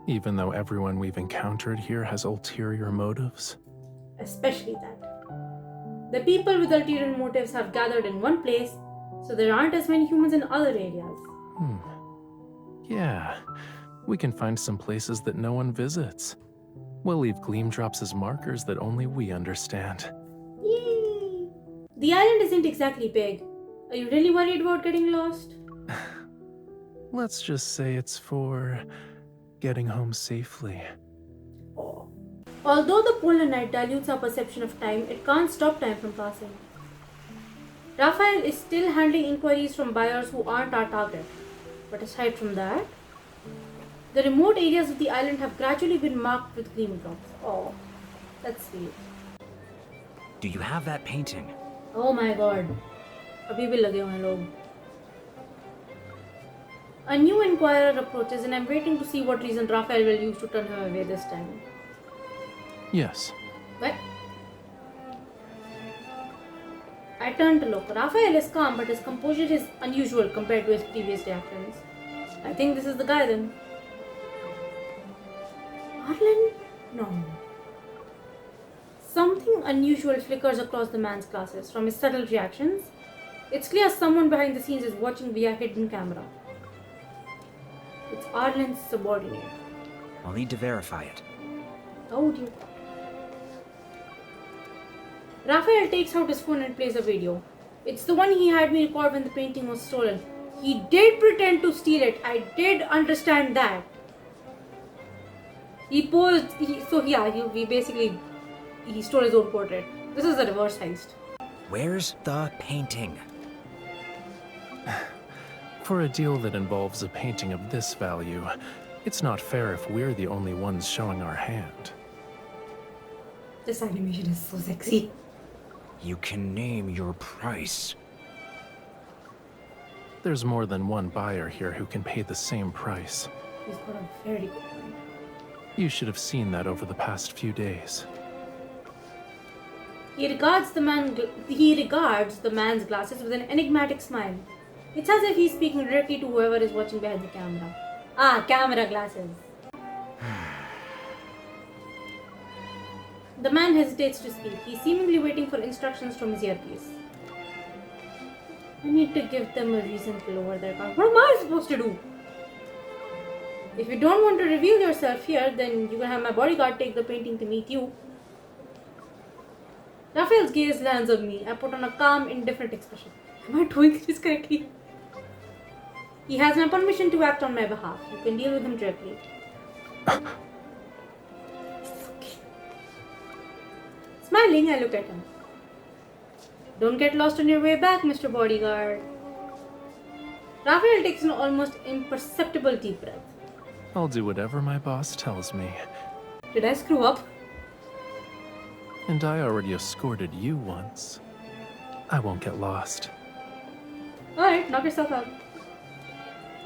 Even though everyone we've encountered here has ulterior motives? Especially that. The people with ulterior motives have gathered in one place, so there aren't as many humans in other areas. Yeah, we can find some places that no one visits. We'll leave Gleamdrops as markers that only we understand. Yay! The island isn't exactly big. Are you really worried about getting lost? Let's just say it's for getting home safely. Although the polar night dilutes our perception of time, it can't stop time from passing. Rafayel is still handling inquiries from buyers who aren't our target. But aside from that, the remote areas of the island have gradually been marked with Gleamdrops. Oh, that's sweet. Do you have that painting? Oh my god. Abhi bhi lage hue hain log. A new inquirer approaches and I'm waiting to see what reason Rafayel will use to turn him away this time. Yes. What? I turn to look. Rafayel is calm, but his composure is unusual compared to his previous reactions. I think this is the guy then. Arlen? No. Something unusual flickers across the man's glasses from his subtle reactions. It's clear someone behind the scenes is watching via hidden camera. It's Arlen's subordinate. I'll need to verify it. How would you? Rafayel takes out his phone and plays a video. It's the one he had me record when the painting was stolen. He did pretend to steal it. I did understand that. He posed. He stole his own portrait. This is a reverse heist. Where's the painting? For a deal that involves a painting of this value, it's not fair if we're the only ones showing our hand. This animation is so sexy. You can name your price. There's more than one buyer here who can pay the same price. He's got a very good point. You should have seen that over the past few days. He regards the man's glasses with an enigmatic smile. It's as if he's speaking directly to whoever is watching behind the camera. Ah, camera glasses. The man hesitates to speak. He's seemingly waiting for instructions from his earpiece. I need to give them a reason to lower their guard. What am I supposed to do? If you don't want to reveal yourself here, then you can have my bodyguard take the painting to meet you. Rafayel's gaze lands on me. I put on a calm, indifferent expression. Am I doing this correctly? He has my permission to act on my behalf. You can deal with him directly. Smiling, I look at him. Don't get lost on your way back, Mr. Bodyguard. Rafayel takes an almost imperceptible deep breath. I'll do whatever my boss tells me. Did I screw up? And I already escorted you once. I won't get lost. Alright, knock yourself out.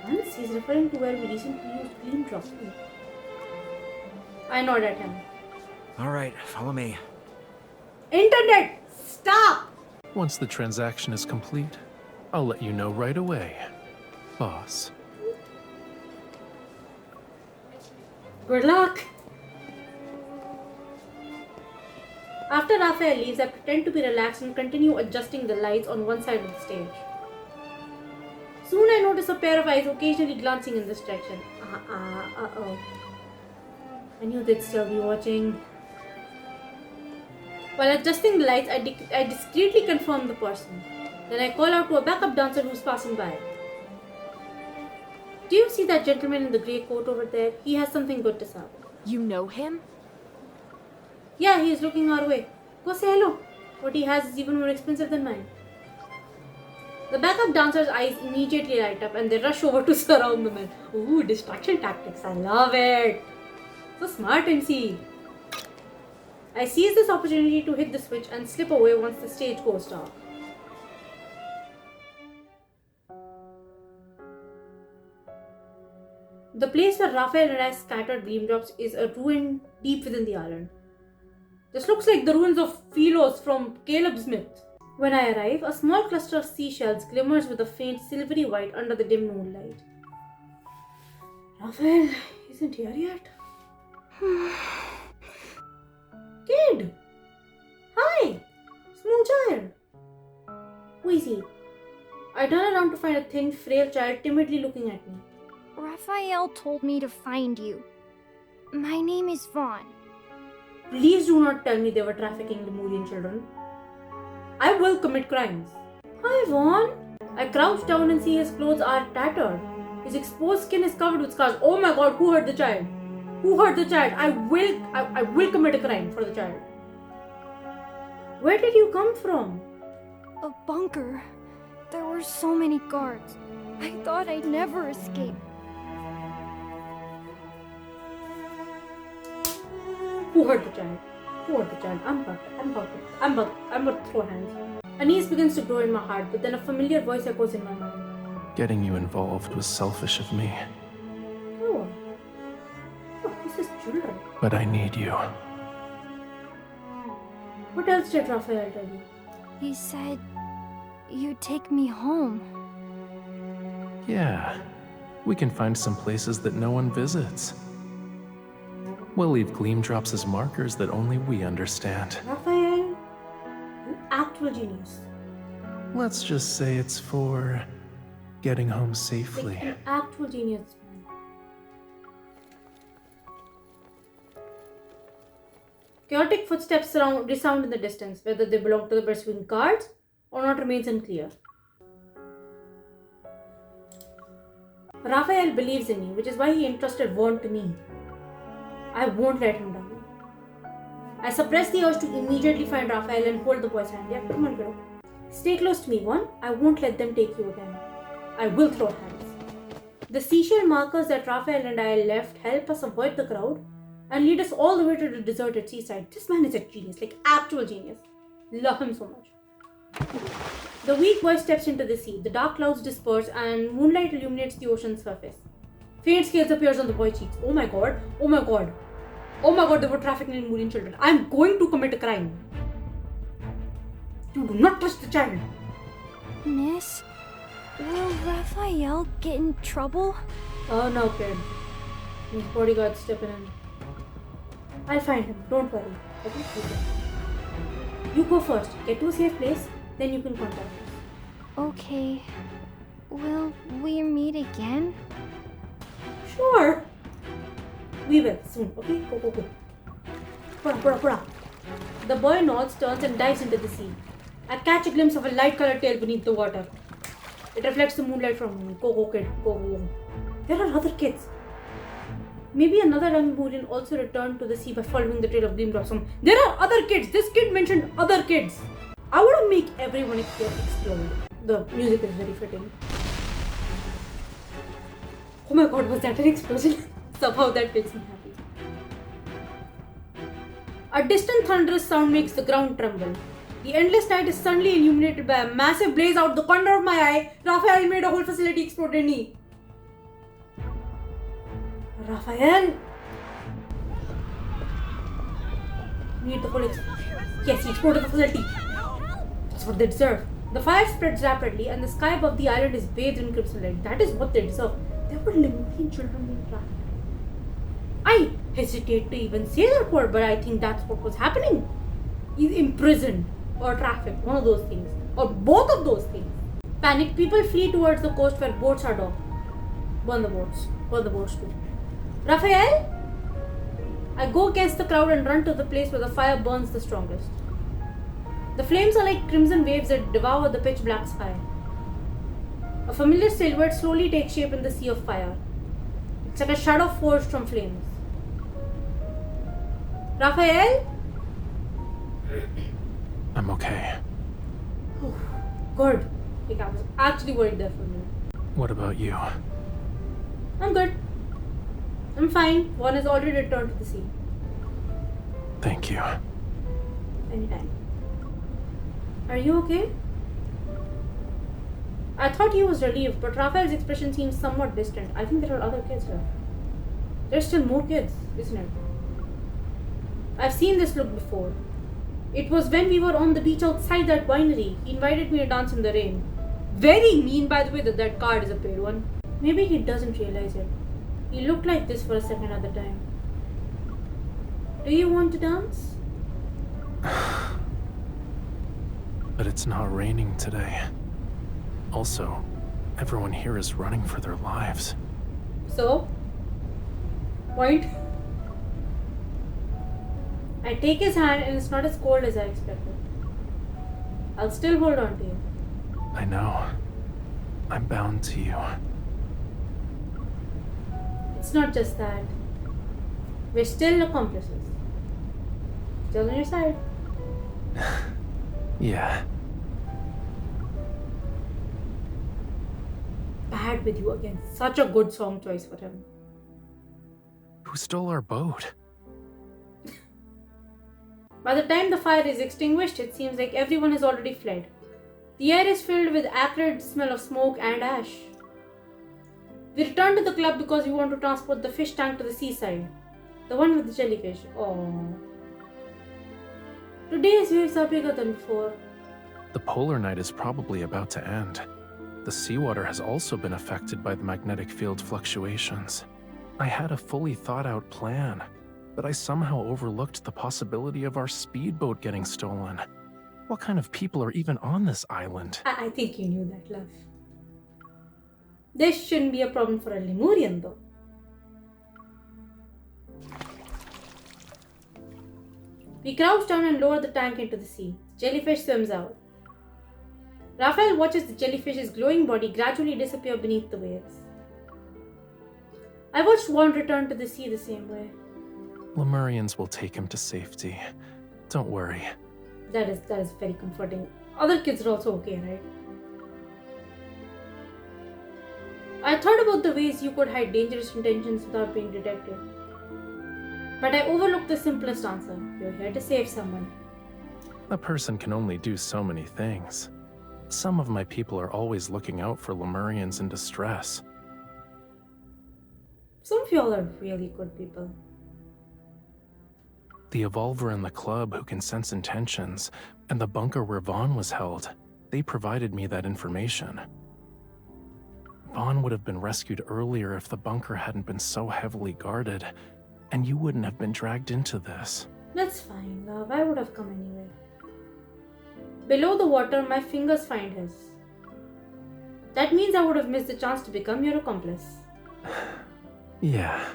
Once he's referring to where we recently used Gleamdrops. I nod at him. Alright, follow me. Internet! Stop! Once the transaction is complete, I'll let you know right away, boss. Good luck! After Rafayel leaves, I pretend to be relaxed and continue adjusting the lights on one side of the stage. Soon I notice a pair of eyes occasionally glancing in this direction. Uh-oh. I knew they'd still be watching. While adjusting the lights, I discreetly confirm the person. Then I call out to a backup dancer who's passing by. Do you see that gentleman in the grey coat over there? He has something good to serve. You know him? Yeah, he is looking our way. Go say hello. What he has is even more expensive than mine. The backup dancer's eyes immediately light up and they rush over to surround the man. Ooh, distraction tactics. I love it. So smart, MC. I seize this opportunity to hit the switch and slip away once the stage goes dark. The place where Rafayel and I scattered Gleamdrops is a ruin deep within the island. This looks like the ruins of Philos from Caleb's myth. When I arrive, a small cluster of seashells glimmers with a faint silvery white under the dim moonlight. Rafayel isn't here yet. Kid! Hi! Small child! Who is he? I turn around to find a thin, frail child timidly looking at me. Rafayel told me to find you. My name is Vaughn. Please do not tell me they were trafficking Lemurian children. I will commit crimes. Hi, Vaughn. I crouch down and see his clothes are tattered. His exposed skin is covered with scars. Oh my god, who hurt the child? Who hurt the child? I will commit a crime for the child. Where did you come from? A bunker. There were so many guards. I thought I'd never escape. Who hurt the child? Who hurt the child? I'm about to throw hands. Unease begins to grow in my heart, but then a familiar voice echoes in my mind. Getting you involved was selfish of me. Oh, this is children. But I need you. What else did Rafayel tell you? He said you'd take me home. Yeah. We can find some places that no one visits. We'll leave Gleamdrops as markers that only we understand. Rafayel, you actual genius. Let's just say it's for getting home safely. Like an actual genius, man. Chaotic footsteps resound in the distance. Whether they belong to the pursuing guards or not remains unclear. Rafayel believes in me, which is why he entrusted Vaughn to me. I won't let him down. I suppress the urge to immediately find Rafayel and hold the boy's hand. Yeah, come on, girl. Stay close to me, Vaughn. I won't let them take you again. I will throw hands. The seashell markers that Rafayel and I left help us avoid the crowd and lead us all the way to the deserted seaside. This man is a genius, like actual genius. Love him so much. The weak boy steps into the sea. The dark clouds disperse and moonlight illuminates the ocean's surface. Faint scales appears on the boy's cheeks. Oh my god. Oh my god. Oh my god, they were trafficking Lemurian children. I'm going to commit a crime. You do not touch the child. Miss, will Rafayel get in trouble? Oh no, kid. His bodyguard's stepping in. I'll find him. Don't worry. Okay? You go first. Get to a safe place. Then you can contact us. Okay. Will we meet again? Sure. We will soon. Okay? Go. Pura. The boy nods, turns and dives into the sea. I catch a glimpse of a light-colored tail beneath the water. It reflects the moonlight from me. Go, kid. Go. There are other kids. Maybe another Lemurian also returned to the sea by following the trail of Gleamdrops. There are other kids. This kid mentioned other kids. I want to make everyone explode. The music is very fitting. Oh my god, was that an explosion? Somehow that makes me happy. A distant thunderous sound makes the ground tremble. The endless night is suddenly illuminated by a massive blaze out the corner of my eye. Rafayel made a whole facility explode in me. Rafayel! Need the whole Yes, he exploded the facility. That's what they deserve. The fire spreads rapidly and the sky above the island is bathed in crimson light. That is what they deserve. There were Lemurian children being trapped. I hesitate to even say that word, but I think that's what was happening. He's imprisoned or trafficked, one of those things. Or both of those things. Panicked people flee towards the coast where boats are docked. Burn the boats. Burn the boats too. Rafayel? I go against the crowd and run to the place where the fire burns the strongest. The flames are like crimson waves that devour the pitch black sky. A familiar silhouette slowly takes shape in the sea of fire. It's like a shadow forged from flames. Rafayel? I'm okay. Good. Like I was actually worried there for a minute. What about you? I'm good. I'm fine. One has already returned to the sea. Thank you. Anytime. Are you okay? I thought he was relieved, but Rafayel's expression seems somewhat distant. I think there are other kids here. There's still more kids, isn't it? I've seen this look before. It was when we were on the beach outside that winery. He invited me to dance in the rain. Very mean, by the way, that card is a paid one. Maybe he doesn't realize it. He looked like this for a second at the time. Do you want to dance? But it's not raining today. Also, everyone here is running for their lives. So? Point? I take his hand and it's not as cold as I expected. I'll still hold on to you. I know. I'm bound to you. It's not just that. We're still accomplices. Still on your side. Yeah. Bad with you again. Such a good song choice for him. Who stole our boat? By the time the fire is extinguished, it seems like everyone has already fled. The air is filled with acrid smell of smoke and ash. We return to the club because we want to transport the fish tank to the seaside. The one with the jellyfish. Oh. Today's waves are bigger than before. The polar night is probably about to end. The seawater has also been affected by the magnetic field fluctuations. I had a fully thought out plan, but I somehow overlooked the possibility of our speedboat getting stolen. What kind of people are even on this island? I think you knew that, love. This shouldn't be a problem for a Lemurian, though. We crouch down and lower the tank into the sea. The jellyfish swims out. Rafayel watches the jellyfish's glowing body gradually disappear beneath the waves. I watched one return to the sea the same way. Lemurians will take him to safety. Don't worry. That is very comforting. Other kids are also okay, right? I thought about the ways you could hide dangerous intentions without being detected. But I overlooked the simplest answer. You're here to save someone. A person can only do so many things. Some of my people are always looking out for Lemurians in distress. Some of y'all are really good people. The evolver in the club who can sense intentions, and the bunker where Vaughn was held, they provided me that information. Vaughn would have been rescued earlier if the bunker hadn't been so heavily guarded, and you wouldn't have been dragged into this. That's fine, love. I would have come anyway. Below the water, my fingers find his. That means I would have missed the chance to become your accomplice. Yeah.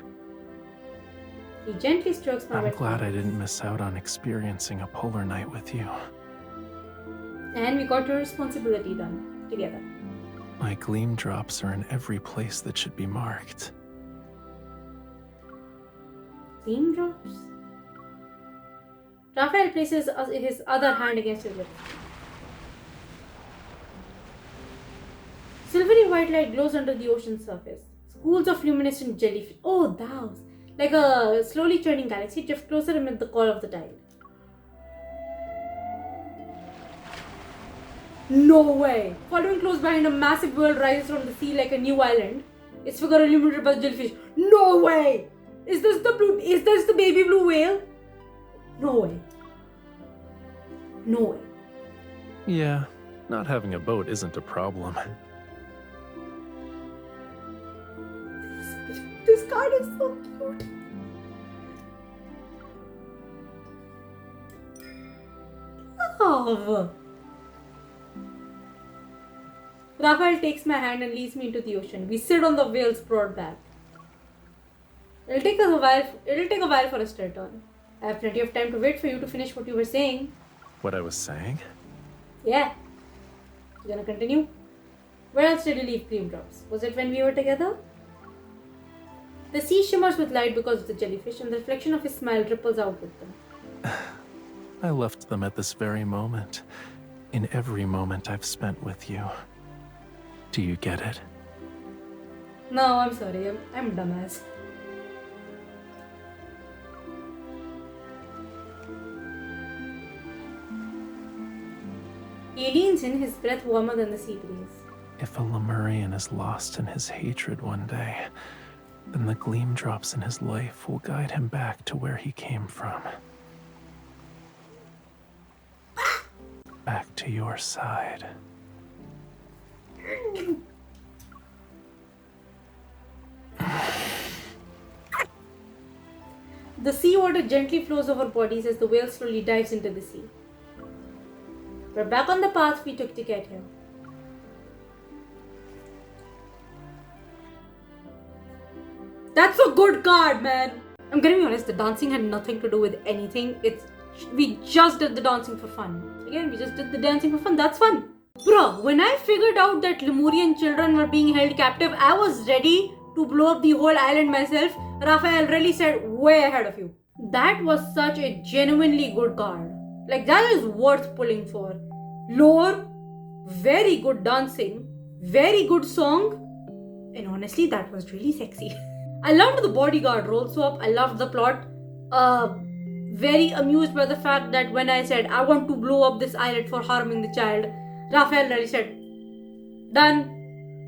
He gently strokes my I'm glad I didn't miss out on experiencing a polar night with you. And we got your responsibility done together. My Gleamdrops are in every place that should be marked. Gleamdrops? Rafayel places his other hand against his lips. Silvery white light glows under the ocean surface. Schools of luminescent jellyfish. Oh, thous. Like a slowly churning galaxy, drift closer amid the call of the tide. No way! Following close behind, a massive world rises from the sea like a new island. Its figure illuminated by the jellyfish. No way! Is this the baby blue whale? No way. No way. Yeah, not having a boat isn't a problem. This card is so cute. Love. Rafayel takes my hand and leads me into the ocean. We sit on the whale's broad back. It'll take a while for us to return. I have plenty of time to wait for you to finish what you were saying. What I was saying? Yeah. You gonna continue? Where else did you leave Gleamdrops? Was it when we were together? The sea shimmers with light because of the jellyfish, and the reflection of his smile ripples out with them. I left them at this very moment. In every moment I've spent with you. Do you get it? No, I'm sorry. I'm a dumbass. He leans in, his breath warmer than the sea breeze. If a Lemurian is lost in his hatred one day, then the Gleamdrops in his life will guide him back to where he came from. Back to your side. The seawater gently flows over bodies as the whale slowly dives into the sea. We're back on the path we took to get here. That's a good card, man! I'm gonna be honest, the dancing had nothing to do with anything. We just did the dancing for fun. Again, we just did the dancing for fun. That's fun. Bro, when I figured out that Lemurian children were being held captive, I was ready to to blow up the whole island myself, Rafayel really said way ahead of you. That was such a genuinely good card. Like, that is worth pulling for. Lore, very good dancing, very good song, and honestly, that was really sexy. I loved the bodyguard role swap. I loved the plot. Very amused by the fact that when I said I want to blow up this islet for harming the child, Rafayel really said, done.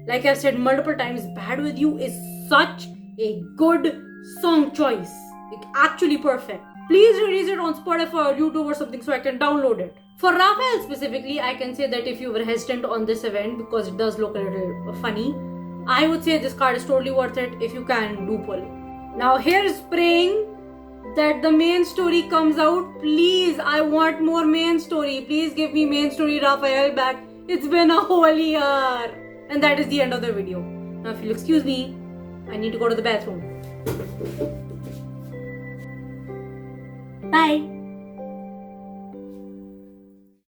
Like I've said multiple times, Bad With You is such a good song choice. Like, actually perfect. Please release it on Spotify or YouTube or something so I can download it. For Rafayel specifically, I can say that if you were hesitant on this event because it does look a little funny, I would say this card is totally worth it. If you can, do pull. Now here's praying that the main story comes out. Please, I want more main story. Please give me main story Rafayel back. It's been a whole year. And that is the end of the video. Now if you'll excuse me, I need to go to the bathroom. Bye.